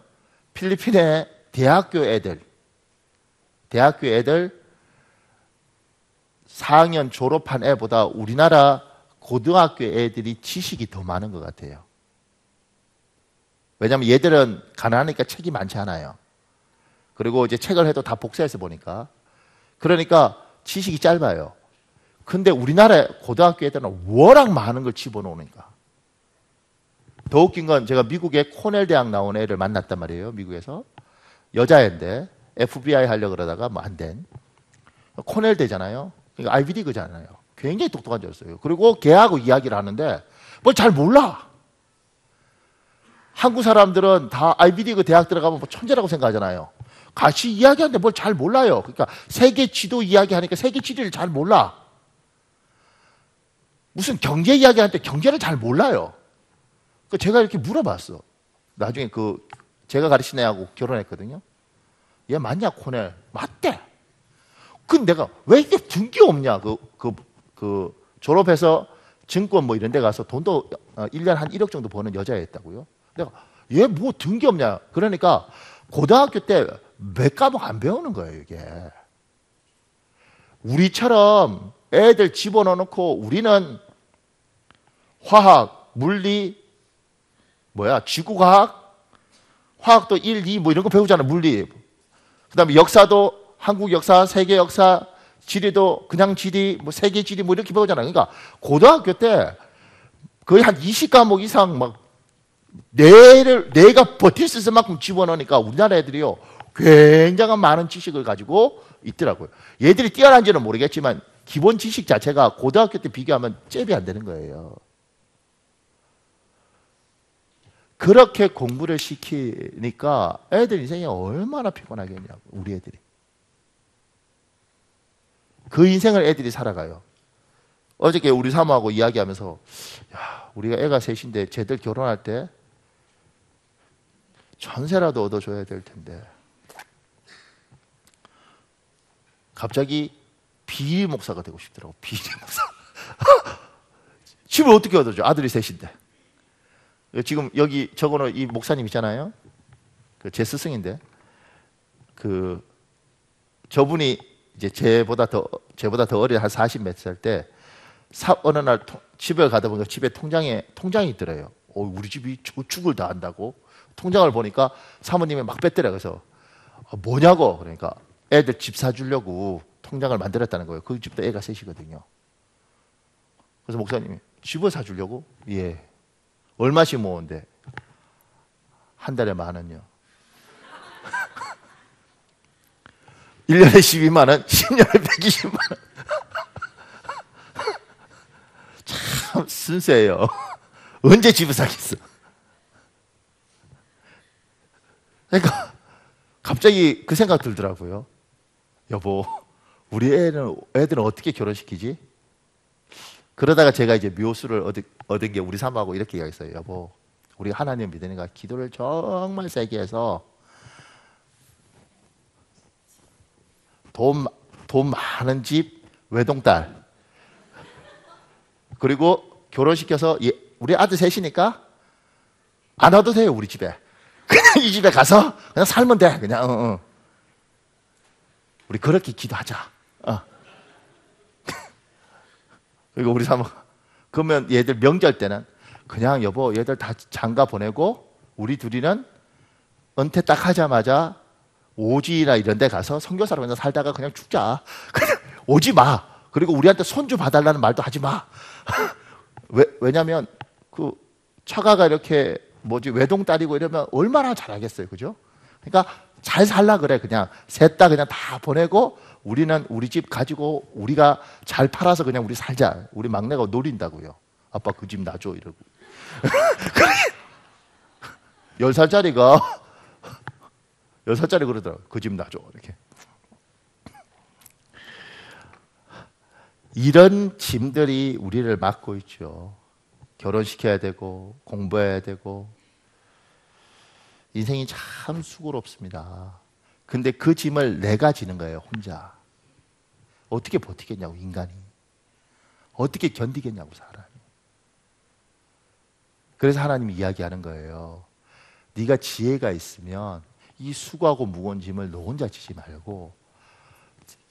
필리핀의 대학교 애들 4학년 졸업한 애보다 우리나라 고등학교 애들이 지식이 더 많은 것 같아요. 왜냐하면 얘들은 가난하니까 책이 많지 않아요. 그리고 이제 책을 해도 다 복사해서 보니까. 그러니까 지식이 짧아요. 근데 우리나라 고등학교 애들은 워낙 많은 걸 집어넣으니까. 더 웃긴 건 제가 미국의 코넬 대학 나온 애를 만났단 말이에요. 미국에서. 여자애인데 FBI 하려고 그러다가 뭐 안 된. 코넬 대잖아요. 그러니까 아이비리그잖아요. 굉장히 똑똑한 자였어요. 그리고 걔하고 이야기를 하는데 뭘 잘 몰라. 한국 사람들은 다 아이비리그 대학 들어가면 뭐 천재라고 생각하잖아요. 같이 이야기하는데 뭘 잘 몰라요. 그러니까 세계 지도 이야기하니까 세계 지리를 잘 몰라. 무슨 경제 이야기하는데 경제를 잘 몰라요. 제가 이렇게 물어봤어. 나중에 제가 가르친 애하고 결혼했거든요. 얘 맞냐, 코넬? 맞대. 근데 내가 왜 이게 등기 없냐? 졸업해서 증권 뭐 이런 데 가서 돈도 1년 한 1억 정도 버는 여자였다고요. 내가 얘 뭐 등기 없냐? 그러니까 고등학교 때 몇 과목 안 배우는 거예요, 이게. 우리처럼 애들 집어넣어놓고 우리는 화학, 물리, 지구과학, 화학도 1, 2 뭐 이런 거 배우잖아. 물리. 그다음에 역사도 한국 역사, 세계 역사, 지리도 그냥 지리, 뭐 세계 지리 뭐 이렇게 배우잖아. 그러니까 고등학교 때 거의 한 20과목 이상 막 내가 버틸 수 있을 만큼 집어넣으니까 우리나라 애들이요 굉장한 많은 지식을 가지고 있더라고요. 얘들이 뛰어난지는 모르겠지만 기본 지식 자체가 고등학교 때 비교하면 잽이 안 되는 거예요. 그렇게 공부를 시키니까 애들 인생이 얼마나 피곤하겠냐고. 우리 애들이 그 인생을 애들이 살아가요. 어저께 우리 사모하고 이야기하면서 야, 우리가 애가 셋인데 쟤들 결혼할 때 전세라도 얻어줘야 될 텐데 갑자기 비리 목사가 되고 싶더라고. 비리 목사. 집을 어떻게 얻어줘? 아들이 셋인데. 지금 여기 적어놓은 이 목사님 있잖아요. 제 스승인데 저분이 이제 저보다 더 어린 한 40 몇 살 때 어느 날 집에 가다 보니까 집에 통장이 있더래요. 우리 집이 저축을 다 한다고. 통장을 보니까 사모님이 막 뺐더래. 그래서 뭐냐고. 그러니까 애들 집 사주려고 통장을 만들었다는 거예요. 그 집도 애가 셋이거든요. 그래서 목사님이 집을 사주려고? 예. 얼마씩 모은데? 한 달에 10,000원요. 1년에 12만 원, 10년에 120만 원. 참 순수해요. 언제 집을 사겠어? 그러니까 갑자기 그 생각 들더라고요. 여보, 우리 애들은 어떻게 결혼시키지? 그러다가 제가 이제 묘수를 얻은 게 우리 사모하고 이렇게 얘기했어요. 여보, 우리 하나님 믿으니까 기도를 정말 세게 해서 돈 많은 집 외동딸 그리고 결혼시켜서 우리 아들 셋이니까 안 와도 돼요. 우리 집에 그냥 이 집에 가서 그냥 살면 돼. 그냥 우리 그렇게 기도하자. 그리고 우리 사모 그러면 얘들 명절 때는 그냥 여보 얘들 다 장가 보내고 우리 둘이는 은퇴 딱 하자마자 오지나 이런 데 가서 선교사로 그냥 살다가 그냥 죽자. 그냥 오지 마. 그리고 우리한테 손주 봐달라는 말도 하지 마. 왜냐면 그 처가가 이렇게 외동딸이고 이러면 얼마나 잘하겠어요. 그죠? 그러니까 잘 살라 그래. 그냥 셋 다 그냥 다 보내고 우리는 우리 집 가지고 우리가 잘 팔아서 그냥 우리 살자. 우리 막내가 노린다고요. 아빠 그 집 놔줘 이러고. 10살짜리가 10살짜리 그러더라고요. 그 집 놔줘 이렇게. 이런 짐들이 우리를 맡고 있죠. 결혼시켜야 되고 공부해야 되고 인생이 참 수고롭습니다. 근데 그 짐을 내가 지는 거예요. 혼자. 어떻게 버티겠냐고 인간이. 어떻게 견디겠냐고 사람이. 그래서 하나님이 이야기하는 거예요. 네가 지혜가 있으면 이 수고하고 무거운 짐을 너 혼자 지지 말고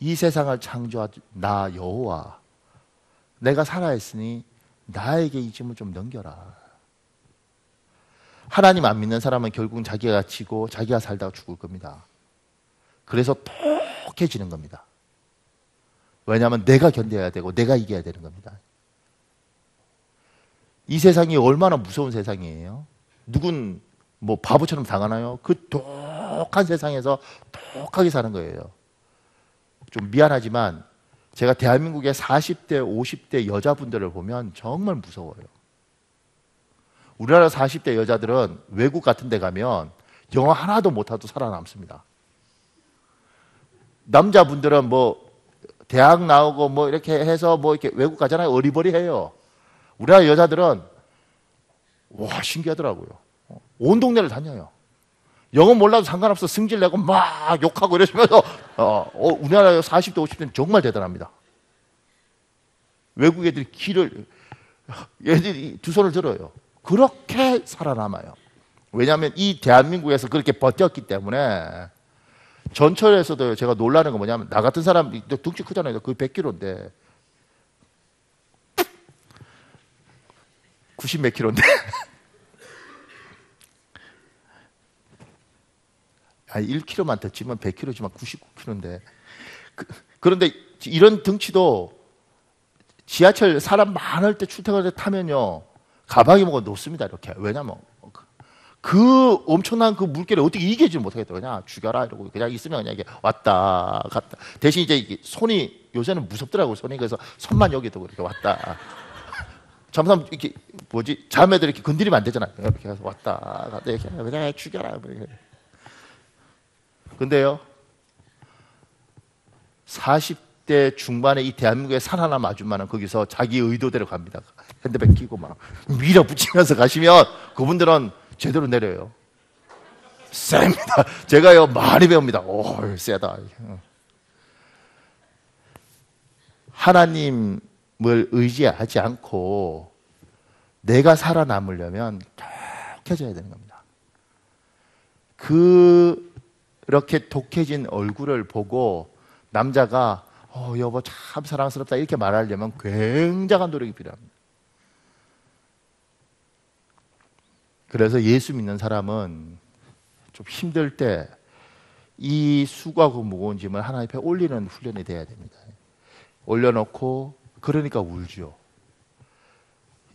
이 세상을 창조한 나 여호와 내가 살아있으니 나에게 이 짐을 좀 넘겨라. 하나님 안 믿는 사람은 결국은 자기가 지고 자기가 살다가 죽을 겁니다. 그래서 독해지는 겁니다. 왜냐하면 내가 견뎌야 되고 내가 이겨야 되는 겁니다. 이 세상이 얼마나 무서운 세상이에요. 누군 뭐 바보처럼 당하나요? 그 독한 세상에서 독하게 사는 거예요. 좀 미안하지만 제가 대한민국의 40대, 50대 여자분들을 보면 정말 무서워요. 우리나라 40대 여자들은 외국 같은 데 가면 영어 하나도 못하도 살아남습니다. 남자분들은 뭐 대학 나오고 뭐 이렇게 해서 뭐 이렇게 외국 가잖아요. 어리버리해요. 우리나라 여자들은 와 신기하더라고요. 온 동네를 다녀요. 영어 몰라도 상관없어 승질내고 막 욕하고 이러시면서 우리나라 40대 50대는 정말 대단합니다. 외국 애들이 얘들이 두 손을 들어요. 그렇게 살아남아요. 왜냐하면 이 대한민국에서 그렇게 버텼기 때문에. 전철에서도 제가 놀라는 건 뭐냐면 나 같은 사람 덩치 크잖아요. 거의 100kg인데 90 몇 킬로인데 아니 1kg만 더 찌면 100kg지만 99kg인데 그런데 이런 등치도 지하철 사람 많을 때 출퇴근할 때 타면요 가방에 뭐가 놓습니다 이렇게. 왜냐면 그 엄청난 그 물결에 어떻게 이기지 못하겠다. 그냥 죽여라 이러고 그냥 있으면 그냥 이게 왔다 갔다. 대신 이제 이게 손이 요새는 무섭더라고 손이. 그래서 손만 여기 두고 이렇게 왔다. 잠깐 이렇게 뭐지 자매들 이렇게 건드리면 안 되잖아. 이렇게 해서 왔다 갔다 이렇게 그냥 죽여라. 근데요 40대 중반에 이 대한민국의 살아남 아줌마는 거기서 자기 의도대로 갑니다. 핸드백 끼고 막 밀어붙이면서 가시면 그분들은 제대로 내려요. 셉니다. 제가요 많이 배웁니다. 오, 세다. 하나님을 의지하지 않고 내가 살아남으려면 독해져야 되는 겁니다. 그렇게 독해진 얼굴을 보고 남자가 여보 참 사랑스럽다 이렇게 말하려면 굉장한 노력이 필요합니다. 그래서 예수 믿는 사람은 좀 힘들 때 이 수고하고 무거운 짐을 하나님 앞에 올리는 훈련이 돼야 됩니다. 올려놓고 그러니까 울죠.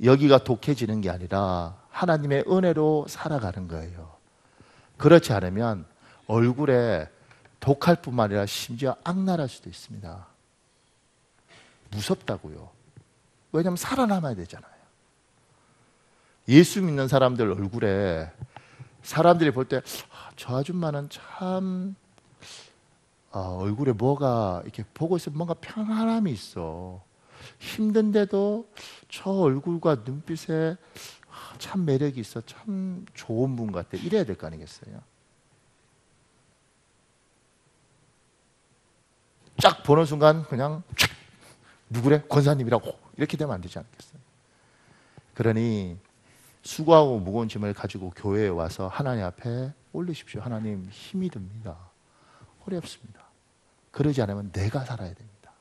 여기가 독해지는 게 아니라 하나님의 은혜로 살아가는 거예요. 그렇지 않으면 얼굴에 독할 뿐만 아니라 심지어 악랄할 수도 있습니다. 무섭다고요. 왜냐하면 살아남아야 되잖아요. 예수 믿는 사람들 얼굴에 사람들이 볼 때 저 아줌마는 참 얼굴에 뭐가 이렇게 보고 있으면 뭔가 평안함이 있어. 힘든데도 저 얼굴과 눈빛에 참 매력이 있어. 참 좋은 분 같아. 이래야 될 거 아니겠어요? 쫙 보는 순간 그냥 누구래? 권사님이라고 이렇게 되면 안 되지 않겠어요? 그러니 수고하고 무거운 짐을 가지고 교회에 와서 하나님 앞에 올리십시오. 하나님 힘이 듭니다. 어렵습니다. 그러지 않으면 내가 살아야 됩니다.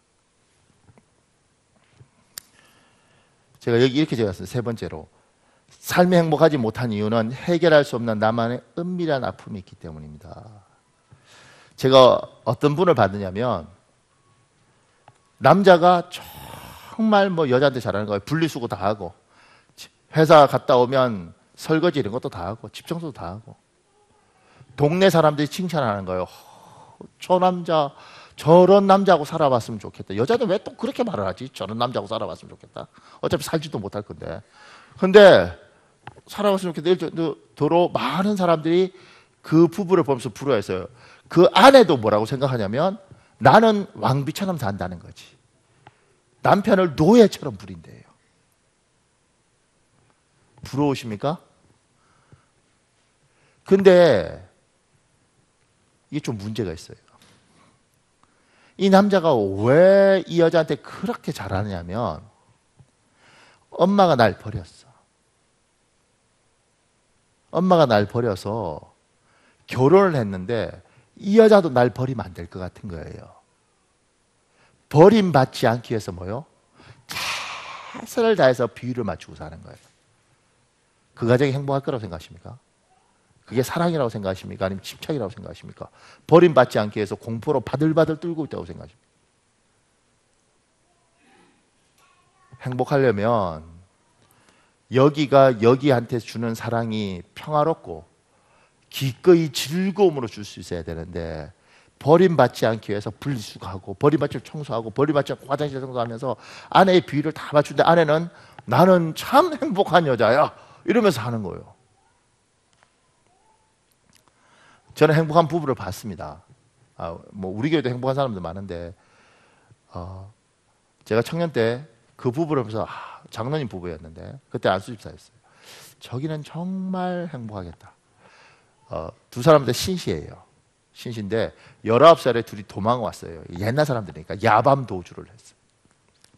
제가 여기 이렇게 적었어요. 세 번째로 삶이 행복하지 못한 이유는 해결할 수 없는 나만의 은밀한 아픔이 있기 때문입니다. 제가 어떤 분을 받느냐면 남자가 정말 뭐 여자한테 잘하는 거예요. 분리수거 다 하고 회사 갔다 오면 설거지 이런 것도 다 하고 집 청소도 다 하고 동네 사람들이 칭찬하는 거예요. 저 남자 저런 남자하고 살아봤으면 좋겠다. 여자는 왜 또 그렇게 말을 하지? 저런 남자하고 살아봤으면 좋겠다. 어차피 살지도 못할 건데. 근데 살아봤으면 좋겠다. 도로 많은 사람들이 그 부부를 보면서 부러워했어요. 그 아내도 뭐라고 생각하냐면 나는 왕비처럼 산다는 거지. 남편을 노예처럼 부린대요. 부러우십니까? 근데 이게 좀 문제가 있어요. 이 남자가 왜 이 여자한테 그렇게 잘하냐면 엄마가 날 버렸어. 엄마가 날 버려서 결혼을 했는데 이 여자도 날 버리면 안 될 것 같은 거예요. 버림받지 않기 위해서 뭐요? 최선을 다해서 비율을 맞추고 사는 거예요. 그 가정이 행복할 거라고 생각하십니까? 그게 사랑이라고 생각하십니까? 아니면 집착이라고 생각하십니까? 버림받지 않기 위해서 공포로 바들바들 떨고 있다고 생각하십니까? 행복하려면 여기가 여기한테 주는 사랑이 평화롭고 기꺼이 즐거움으로 줄 수 있어야 되는데 버림받지 않기 위해서 분리수거하고 버림받지 청소하고 버림받지 않고 화장실 청소하면서 아내의 비위를 다 맞추는데 아내는 나는 참 행복한 여자야 이러면서 하는 거예요. 저는 행복한 부부를 봤습니다. 뭐 우리 교회도 행복한 사람들 많은데 제가 청년 때 그 부부를 보면서 장로님 부부였는데 그때 안수집사였어요. 저기는 정말 행복하겠다. 두 사람들 신시예요. 신시인데 19살에 둘이 도망왔어요. 옛날 사람들이니까 야밤 도주를 했어요.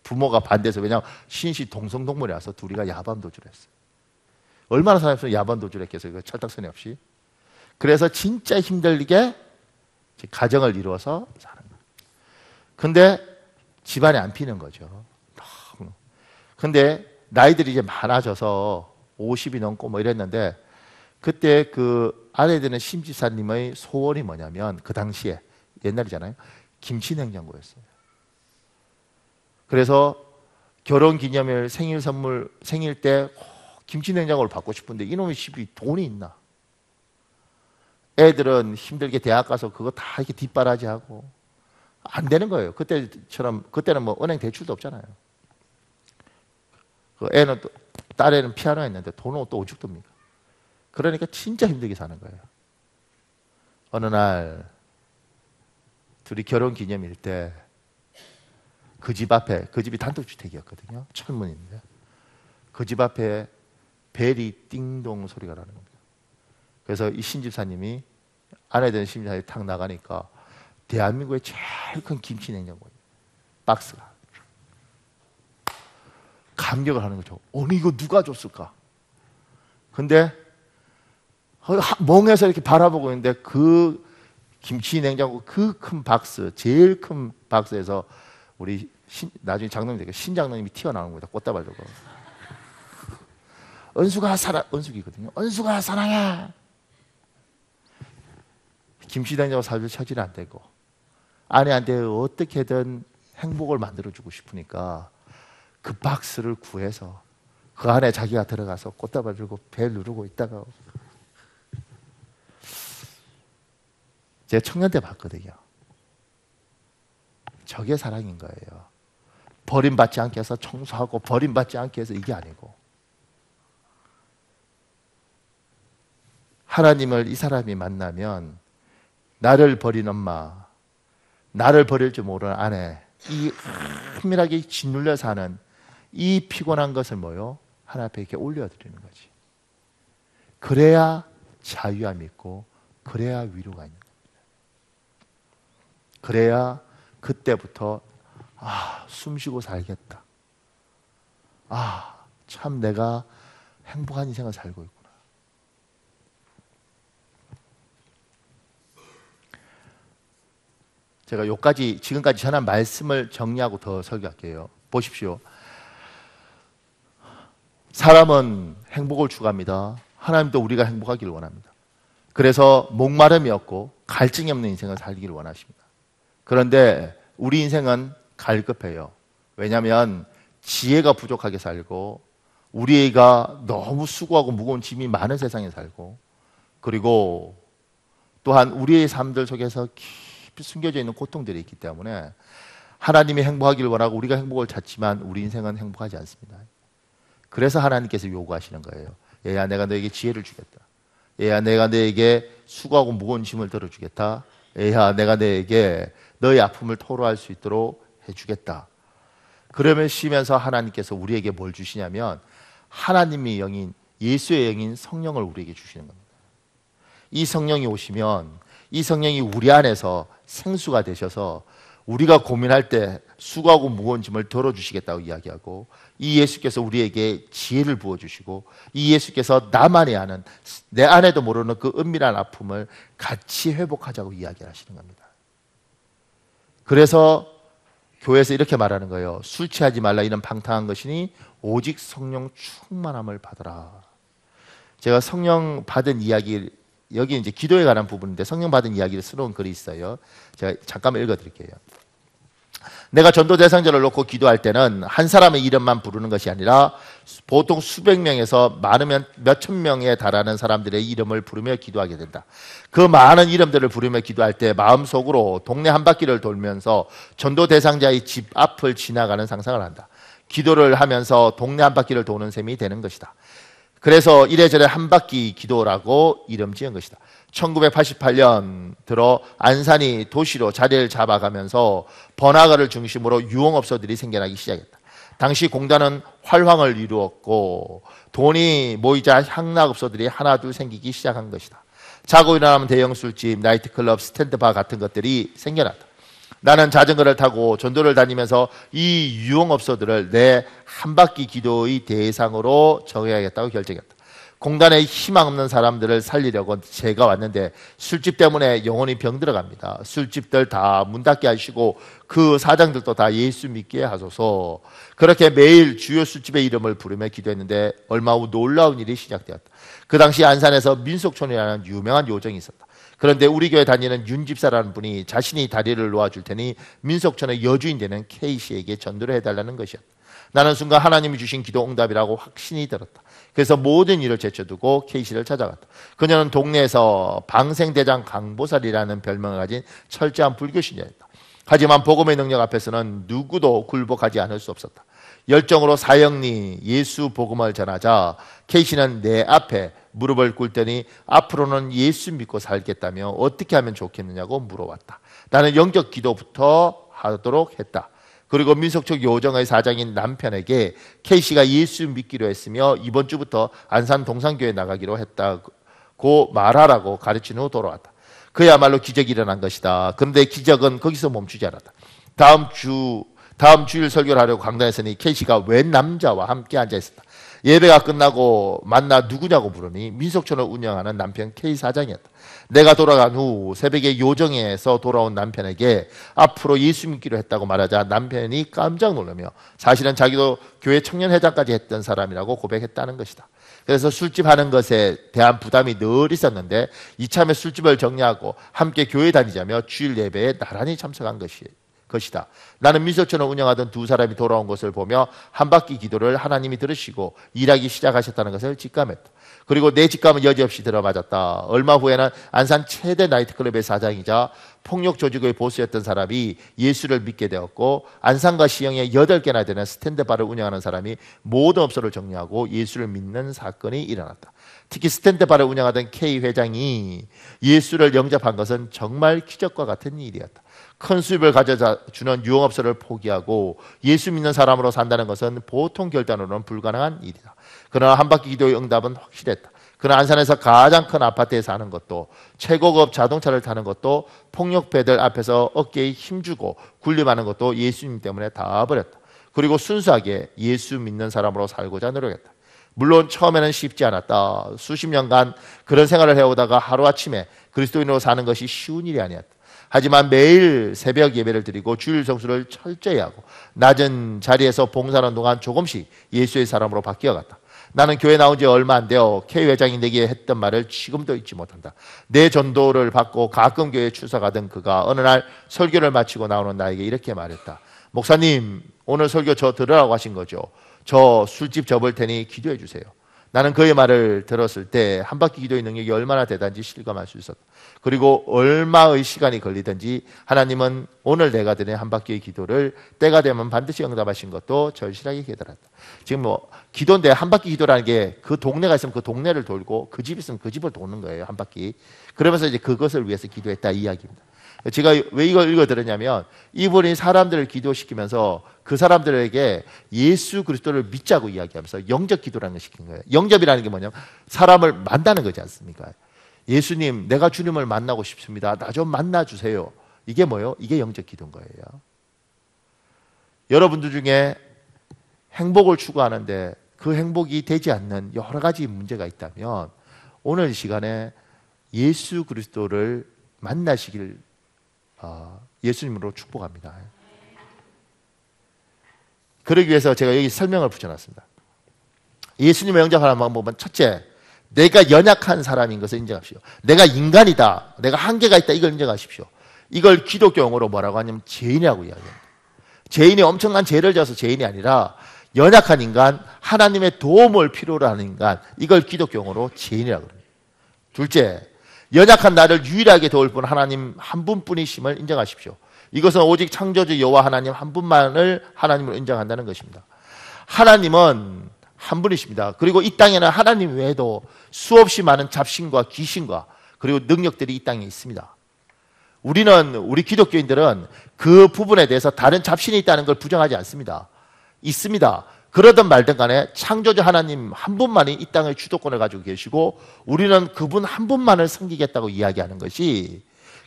부모가 반대해서. 왜냐하면 신시 동성동물이라서 둘이가 야밤 도주를 했어요. 얼마나 살았으면 야밤 도주를 했겠어요. 철딱서니 없이. 그래서 진짜 힘들게 가정을 이루어서 사는 거예요. 근데 집안에 안 피는 거죠. 근데 나이들이 이제 많아져서 50이 넘고 뭐 이랬는데 그때 그 아내 되는 심지사님의 소원이 뭐냐면 그 당시에 옛날이잖아요. 김치 냉장고였어요. 그래서 결혼 기념일, 생일 선물, 생일 때 김치 냉장고를 받고 싶은데 이놈의 집이 돈이 있나? 애들은 힘들게 대학 가서 그거 다 이렇게 뒷바라지하고 안 되는 거예요. 그때처럼 그때는 뭐 은행 대출도 없잖아요. 그 애는 또 딸애는 피아노 했는데 돈은 또 오죽 듭니까? 그러니까 진짜 힘들게 사는 거예요. 어느 날 둘이 결혼 기념일 때 그 집 앞에, 그 집이 단독주택이었거든요. 철문인데 그 집 앞에 벨이 띵동 소리가 나는 겁니다. 그래서 이 신집사님이 아내 되는 신집사님이 탁 나가니까 대한민국의 제일 큰 김치 냉장고예요. 박스가. 감격을 하는 거죠. 아니 이거 누가 줬을까? 근데 멍해서 이렇게 바라보고 있는데 그 김치 냉장고 그 큰 박스, 제일 큰 박스에서 우리 나중에 장로님 되게 신장로님이 튀어나오는 겁니다. 꽃다발 들고. 은숙이거든요. 은숙아 사랑해. 김치 냉장고 사줄 처지는 안 되고 아내한테 어떻게든 행복을 만들어주고 싶으니까 그 박스를 구해서 그 안에 자기가 들어가서 꽃다발 들고 벨 누르고 있다가 제가 청년 때 봤거든요. 저게 사랑인 거예요. 버림받지 않게 해서 청소하고 버림받지 않게 해서 이게 아니고 하나님을 이 사람이 만나면 나를 버린 엄마, 나를 버릴 줄 모르는 아내, 이 은밀하게 짓눌려 사는 이 피곤한 것을 뭐요? 하나님 앞에 이렇게 올려드리는 거지. 그래야 자유함이 있고 그래야 위로가 있는 겁니다. 그래야 그때부터 숨쉬고 살겠다. 참 내가 행복한 인생을 살고 있구나. 제가 지금까지 전한 말씀을 정리하고 더 설교할게요. 보십시오. 사람은 행복을 추구합니다. 하나님도 우리가 행복하기를 원합니다. 그래서 목마름이 없고 갈증이 없는 인생을 살기를 원하십니다. 그런데 우리 인생은 갈급해요. 왜냐하면 지혜가 부족하게 살고 우리가 너무 수고하고 무거운 짐이 많은 세상에 살고 그리고 또한 우리의 삶들 속에서 깊이 숨겨져 있는 고통들이 있기 때문에 하나님이 행복하기를 원하고 우리가 행복을 찾지만 우리 인생은 행복하지 않습니다. 그래서 하나님께서 요구하시는 거예요. 얘야 내가 너에게 지혜를 주겠다. 얘야 내가 너에게 수고하고 무거운 짐을 들어주겠다. 얘야 내가 너에게 너의 아픔을 토로할 수 있도록 해주겠다. 그러시면서 하나님께서 우리에게 뭘 주시냐면 하나님의 영인 예수의 영인 성령을 우리에게 주시는 겁니다. 이 성령이 오시면 이 성령이 우리 안에서 생수가 되셔서 우리가 고민할 때 수고하고 무거운 짐을 덜어주시겠다고 이야기하고 이 예수께서 우리에게 지혜를 부어주시고 이 예수께서 나만이 아는 내 안에도 모르는 그 은밀한 아픔을 같이 회복하자고 이야기하시는 겁니다. 그래서 교회에서 이렇게 말하는 거예요. 술 취하지 말라 이는 방탕한 것이니 오직 성령 충만함을 받으라. 제가 성령 받은 이야기 여기 이제 기도에 관한 부분인데 성령 받은 이야기를 쓰러운 글이 있어요. 제가 잠깐만 읽어드릴게요. 내가 전도 대상자를 놓고 기도할 때는 한 사람의 이름만 부르는 것이 아니라 보통 수백 명에서 많으면 몇천 명에 달하는 사람들의 이름을 부르며 기도하게 된다. 그 많은 이름들을 부르며 기도할 때 마음속으로 동네 한 바퀴를 돌면서 전도 대상자의 집 앞을 지나가는 상상을 한다. 기도를 하면서 동네 한 바퀴를 도는 셈이 되는 것이다. 그래서 이래저래 한 바퀴 기도라고 이름 지은 것이다. 1988년 들어 안산이 도시로 자리를 잡아가면서 번화가를 중심으로 유흥업소들이 생겨나기 시작했다. 당시 공단은 활황을 이루었고 돈이 모이자 향락업소들이 하나둘 생기기 시작한 것이다. 자고 일어나면 대형 술집, 나이트클럽, 스탠드바 같은 것들이 생겨났다. 나는 자전거를 타고 전도를 다니면서 이 유흥업소들을 내 한 바퀴 기도의 대상으로 정해야겠다고 결정했다. 공단에 희망 없는 사람들을 살리려고 제가 왔는데 술집 때문에 영혼이 병들어갑니다. 술집들 다 문 닫게 하시고 그 사장들도 다 예수 믿게 하소서. 그렇게 매일 주요 술집의 이름을 부르며 기도했는데 얼마 후 놀라운 일이 시작되었다. 그 당시 안산에서 민속촌이라는 유명한 요정이 있었다. 그런데 우리 교회 다니는 윤 집사라는 분이 자신이 다리를 놓아줄 테니 민속촌의 여주인 되는 K씨에게 전도를 해달라는 것이었다. 나는 순간 하나님이 주신 기도 응답이라고 확신이 들었다. 그래서 모든 일을 제쳐두고 K씨를 찾아갔다. 그녀는 동네에서 방생대장 강보살이라는 별명을 가진 철저한 불교 신자였다. 하지만 복음의 능력 앞에서는 누구도 굴복하지 않을 수 없었다. 열정으로 사형리 예수 복음을 전하자 K씨는 내 앞에 무릎을 꿇더니 앞으로는 예수 믿고 살겠다며 어떻게 하면 좋겠느냐고 물어왔다. 나는 영적 기도부터 하도록 했다. 그리고 민속촌 요정의 사장인 남편에게 K씨가 예수 믿기로 했으며 이번 주부터 안산 동산교회 나가기로 했다고 말하라고 가르친 후 돌아왔다. 그야말로 기적이 일어난 것이다. 그런데 기적은 거기서 멈추지 않았다. 다음 주일 설교를 하려고 강단에 서니 K씨가 웬 남자와 함께 앉아 있었다. 예배가 끝나고 만나 누구냐고 물으니 민속촌을 운영하는 남편 K 사장이었다. 내가 돌아간 후 새벽에 요정에서 돌아온 남편에게 앞으로 예수 믿기로 했다고 말하자 남편이 깜짝 놀라며 사실은 자기도 교회 청년회장까지 했던 사람이라고 고백했다는 것이다. 그래서 술집 하는 것에 대한 부담이 늘 있었는데 이참에 술집을 정리하고 함께 교회 다니자며 주일 예배에 나란히 참석한 것이다. 나는 민속촌을 운영하던 두 사람이 돌아온 것을 보며 한 바퀴 기도를 하나님이 들으시고 일하기 시작하셨다는 것을 직감했다. 그리고 내 직감은 여지없이 들어맞았다. 얼마 후에는 안산 최대 나이트클럽의 사장이자 폭력 조직의 보스였던 사람이 예수를 믿게 되었고 안산과 시흥에 8개나 되는 스탠드바를 운영하는 사람이 모든 업소를 정리하고 예수를 믿는 사건이 일어났다. 특히 스탠드바를 운영하던 K 회장이 예수를 영접한 것은 정말 기적과 같은 일이었다. 큰 수입을 가져주는 유흥업소를 포기하고 예수 믿는 사람으로 산다는 것은 보통 결단으로는 불가능한 일이다. 그러나 한 바퀴 기도의 응답은 확실했다. 그러나 안산에서 가장 큰 아파트에 사는 것도 최고급 자동차를 타는 것도 폭력배들 앞에서 어깨에 힘주고 군림하는 것도 예수님 때문에 다 버렸다. 그리고 순수하게 예수 믿는 사람으로 살고자 노력했다. 물론 처음에는 쉽지 않았다. 수십 년간 그런 생활을 해오다가 하루아침에 그리스도인으로 사는 것이 쉬운 일이 아니었다. 하지만 매일 새벽 예배를 드리고 주일 성수를 철저히 하고 낮은 자리에서 봉사하는 동안 조금씩 예수의 사람으로 바뀌어갔다. 나는 교회 나온 지 얼마 안 되어 K 회장이 내게 했던 말을 지금도 잊지 못한다. 내 전도를 받고 가끔 교회에 출석하던 그가 어느 날 설교를 마치고 나오는 나에게 이렇게 말했다. 목사님, 오늘 설교 저 들으라고 하신 거죠? 저 술집 접을 테니 기도해 주세요. 나는 그의 말을 들었을 때 한 바퀴 기도의 능력이 얼마나 대단한지 실감할 수 있었다. 그리고 얼마의 시간이 걸리든지 하나님은 오늘 내가 드린 한 바퀴의 기도를 때가 되면 반드시 응답하신 것도 절실하게 깨달았다. 지금 기도인데 한 바퀴 기도라는 게 그 동네가 있으면 그 동네를 돌고 그 집 있으면 그 집을 도는 거예요. 한 바퀴. 그러면서 이제 그것을 위해서 기도했다 이 이야기입니다. 제가 왜 이걸 읽어드렸냐면 이분이 사람들을 기도시키면서 그 사람들에게 예수 그리스도를 믿자고 이야기하면서 영접 기도라는 걸 시킨 거예요. 영접이라는 게 뭐냐면 사람을 만나는 거지 않습니까? 예수님, 내가 주님을 만나고 싶습니다. 나 좀 만나주세요. 이게 뭐예요? 이게 영접 기도인 거예요. 여러분들 중에 행복을 추구하는데 그 행복이 되지 않는 여러 가지 문제가 있다면 오늘 이 시간에 예수 그리스도를 만나시길 예수님으로 축복합니다. 그러기 위해서 제가 여기 설명을 붙여놨습니다. 예수님을 영접하는 방법은 첫째, 내가 연약한 사람인 것을 인정하십시오. 내가 인간이다. 내가 한계가 있다. 이걸 인정하십시오. 이걸 기독교 용어로 뭐라고 하냐면 죄인이라고 이야기합니다. 죄인이 엄청난 죄를 져서 죄인이 아니라 연약한 인간, 하나님의 도움을 필요로 하는 인간, 이걸 기독교 용어로 죄인이라고 합니다. 둘째, 연약한 나를 유일하게 도울 분 하나님 한 분뿐이심을 인정하십시오. 이것은 오직 창조주 여호와 하나님 한 분만을 하나님으로 인정한다는 것입니다. 하나님은 한 분이십니다. 그리고 이 땅에는 하나님 외에도 수없이 많은 잡신과 귀신과 그리고 능력들이 이 땅에 있습니다. 우리 기독교인들은 그 부분에 대해서 다른 잡신이 있다는 걸 부정하지 않습니다. 있습니다. 그러든 말든 간에 창조주 하나님 한 분만이 이 땅의 주도권을 가지고 계시고 우리는 그분 한 분만을 섬기겠다고 이야기하는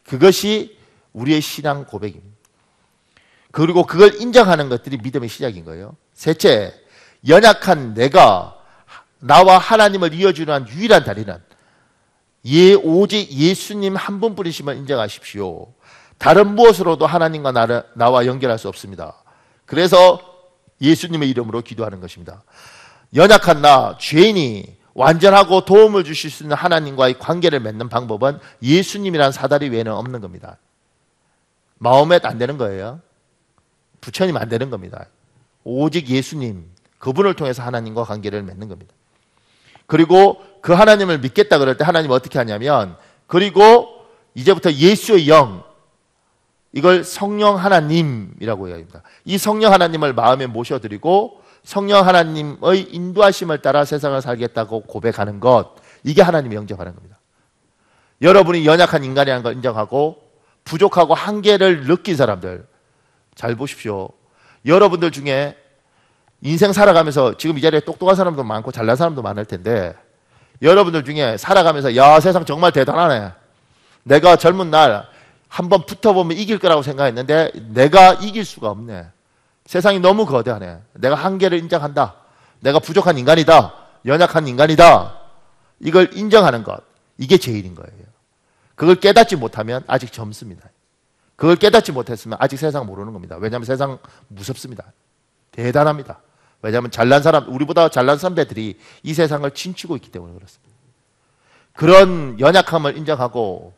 그것이 우리의 신앙 고백입니다. 그리고 그걸 인정하는 것들이 믿음의 시작인 거예요. 셋째, 연약한 내가 나와 하나님을 이어주는 유일한 다리는 오직 예수님 한 분뿐이심을 인정하십시오. 다른 무엇으로도 하나님과 나와 연결할 수 없습니다. 그래서 예수님의 이름으로 기도하는 것입니다. 연약한 나, 죄인이 완전하고 도움을 주실 수 있는 하나님과의 관계를 맺는 방법은 예수님이란 사다리 외에는 없는 겁니다. 마호멧 안 되는 거예요. 부처님 안 되는 겁니다. 오직 예수님, 그분을 통해서 하나님과 관계를 맺는 겁니다. 그리고 그 하나님을 믿겠다 그럴 때 하나님 어떻게 하냐면, 그리고 이제부터 예수의 영, 이걸 성령 하나님이라고 이야기합니다. 이 성령 하나님을 마음에 모셔드리고 성령 하나님의 인도하심을 따라 세상을 살겠다고 고백하는 것, 이게 하나님이 영접하는 겁니다. 여러분이 연약한 인간이라는 걸 인정하고 부족하고 한계를 느낀 사람들, 잘 보십시오. 여러분들 중에 인생 살아가면서 지금 이 자리에 똑똑한 사람도 많고 잘난 사람도 많을 텐데, 여러분들 중에 살아가면서 야, 세상 정말 대단하네, 내가 젊은 날 한번 붙어보면 이길 거라고 생각했는데 내가 이길 수가 없네, 세상이 너무 거대하네, 내가 한계를 인정한다, 내가 부족한 인간이다, 연약한 인간이다, 이걸 인정하는 것, 이게 제일인 거예요. 그걸 깨닫지 못하면 아직 젊습니다. 그걸 깨닫지 못했으면 아직 세상 모르는 겁니다. 왜냐하면 세상 무섭습니다. 대단합니다. 왜냐하면 잘난 사람, 우리보다 잘난 선배들이 이 세상을 침치고 있기 때문에 그렇습니다. 그런 연약함을 인정하고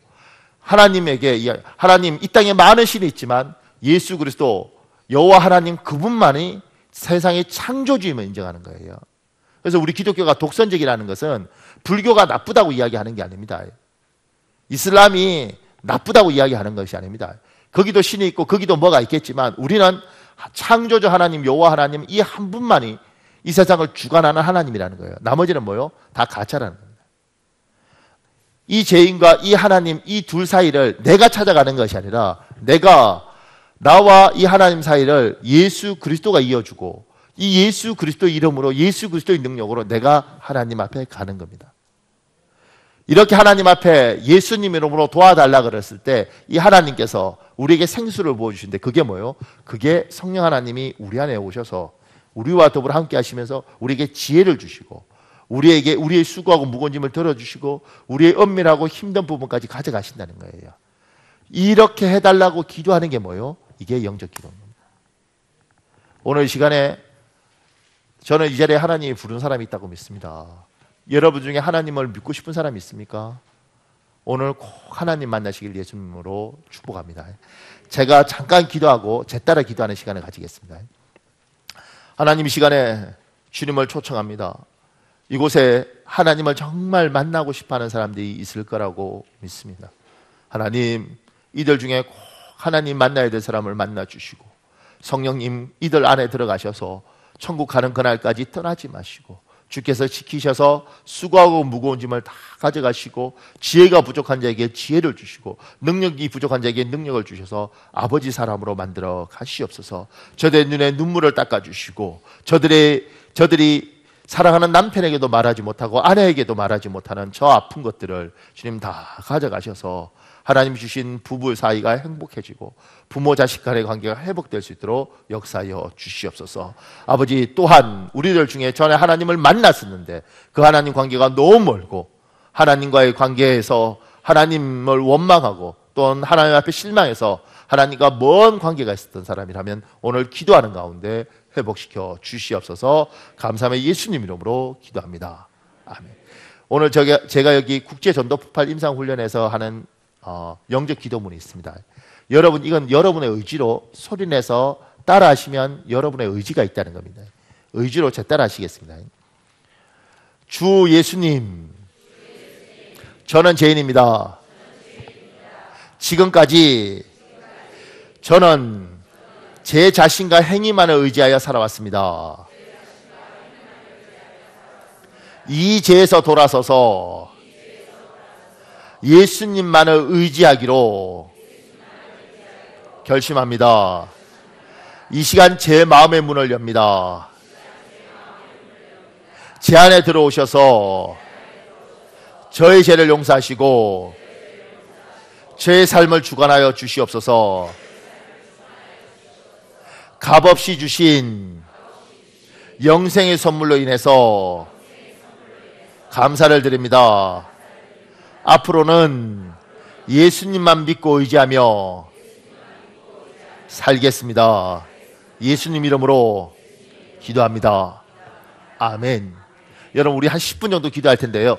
하나님에게, 하나님 이 땅에 많은 신이 있지만 예수 그리스도 여호와 하나님 그분만이 세상의 창조주임을 인정하는 거예요. 그래서 우리 기독교가 독선적이라는 것은 불교가 나쁘다고 이야기하는 게 아닙니다. 이슬람이 나쁘다고 이야기하는 것이 아닙니다. 거기도 신이 있고 거기도 뭐가 있겠지만 우리는 창조주 하나님, 여호와 하나님 이 한 분만이 이 세상을 주관하는 하나님이라는 거예요. 나머지는 뭐요? 다 가짜라는 겁니다. 이 죄인과 이 하나님, 이 둘 사이를 내가 찾아가는 것이 아니라 나와 이 하나님 사이를 예수 그리스도가 이어주고 이 예수 그리스도 이름으로, 예수 그리스도의 능력으로 내가 하나님 앞에 가는 겁니다. 이렇게 하나님 앞에 예수님 이름으로 도와달라 그랬을 때 이 하나님께서 우리에게 생수를 부어주신데 그게 뭐예요? 그게 성령 하나님이 우리 안에 오셔서 우리와 더불어 함께 하시면서 우리에게 지혜를 주시고 우리에게 우리의 수고하고 무거운 짐을 들어주시고 우리의 은밀하고 힘든 부분까지 가져가신다는 거예요. 이렇게 해달라고 기도하는 게 뭐예요? 이게 영적 기도입니다. 오늘 이 시간에 저는 이 자리에 하나님이 부른 사람이 있다고 믿습니다. 여러분 중에 하나님을 믿고 싶은 사람이 있습니까? 오늘 꼭 하나님 만나시길 예수님으로 축복합니다. 제가 잠깐 기도하고 제 따라 기도하는 시간을 가지겠습니다. 하나님, 이 시간에 주님을 초청합니다. 이곳에 하나님을 정말 만나고 싶어하는 사람들이 있을 거라고 믿습니다. 하나님, 이들 중에 꼭 하나님 만나야 될 사람을 만나주시고 성령님 이들 안에 들어가셔서 천국 가는 그날까지 떠나지 마시고 주께서 지키셔서 수고하고 무거운 짐을 다 가져가시고 지혜가 부족한 자에게 지혜를 주시고 능력이 부족한 자에게 능력을 주셔서 아버지 사람으로 만들어 가시옵소서. 저들의 눈에 눈물을 닦아주시고 저들이 사랑하는 남편에게도 말하지 못하고 아내에게도 말하지 못하는 저 아픈 것들을 주님 다 가져가셔서 하나님 주신 부부 사이가 행복해지고 부모 자식 간의 관계가 회복될 수 있도록 역사하여 주시옵소서. 아버지, 또한 우리들 중에 전에 하나님을 만났었는데 그 하나님 관계가 너무 멀고 하나님과의 관계에서 하나님을 원망하고 또는 하나님 앞에 실망해서 하나님과 먼 관계가 있었던 사람이라면 오늘 기도하는 가운데 회복시켜 주시옵소서. 감사함의 예수님 이름으로 기도합니다. 아멘. 오늘 제가 여기 국제전도폭발 임상훈련에서 하는 영적 기도문이 있습니다. 여러분, 이건 여러분의 의지로 소리내서 따라하시면 여러분의 의지가 있다는 겁니다. 의지로 제 따라 하시겠습니다. 주 예수님, 저는 죄인입니다. 지금까지 저는 제 자신과 행위만을 의지하여 살아왔습니다. 이 죄에서 돌아서서 예수님만을 의지하기로 결심합니다. 이 시간 제 마음의 문을 엽니다. 제 안에 들어오셔서 저의 죄를 용서하시고 저의 삶을 주관하여 주시옵소서. 값없이 주신 영생의 선물로 인해서 감사를 드립니다. 앞으로는 예수님만 믿고 의지하며 살겠습니다. 예수님 이름으로 기도합니다. 아멘. 여러분, 우리 한 10분 정도 기도할 텐데요.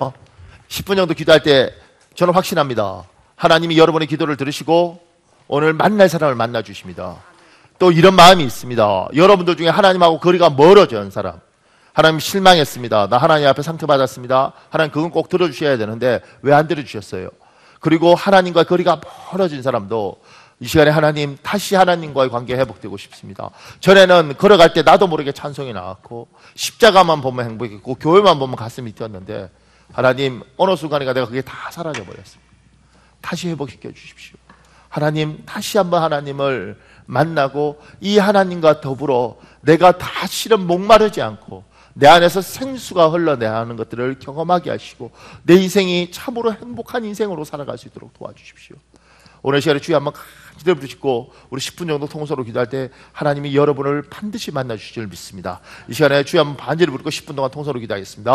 10분 정도 기도할 때 저는 확신합니다. 하나님이 여러분의 기도를 들으시고 오늘 만날 사람을 만나 주십니다. 또 이런 마음이 있습니다. 여러분들 중에 하나님하고 거리가 멀어진 사람, 하나님 실망했습니다. 나 하나님 앞에 상처받았습니다. 하나님 그건 꼭 들어주셔야 되는데 왜 안 들어주셨어요? 그리고 하나님과 거리가 멀어진 사람도 이 시간에 하나님, 다시 하나님과의 관계 회복되고 싶습니다. 전에는 걸어갈 때 나도 모르게 찬송이 나왔고 십자가만 보면 행복했고 교회만 보면 가슴이 뛰었는데 하나님, 어느 순간인가 내가 그게 다 사라져 버렸습니다. 다시 회복시켜 주십시오. 하나님, 다시 한번 하나님을 만나고 이 하나님과 더불어 내가 다시는 목마르지 않고 내 안에서 생수가 흘러내는 것들을 경험하게 하시고 내 인생이 참으로 행복한 인생으로 살아갈 수 있도록 도와주십시오. 오늘 시간에 주여 한번 기도해 부르시고 우리 10분 정도 통서로 기도할 때 하나님이 여러분을 반드시 만나 주실 줄 믿습니다. 이 시간에 주여 한번 반절을 부르고 10분 동안 통서로 기도하겠습니다.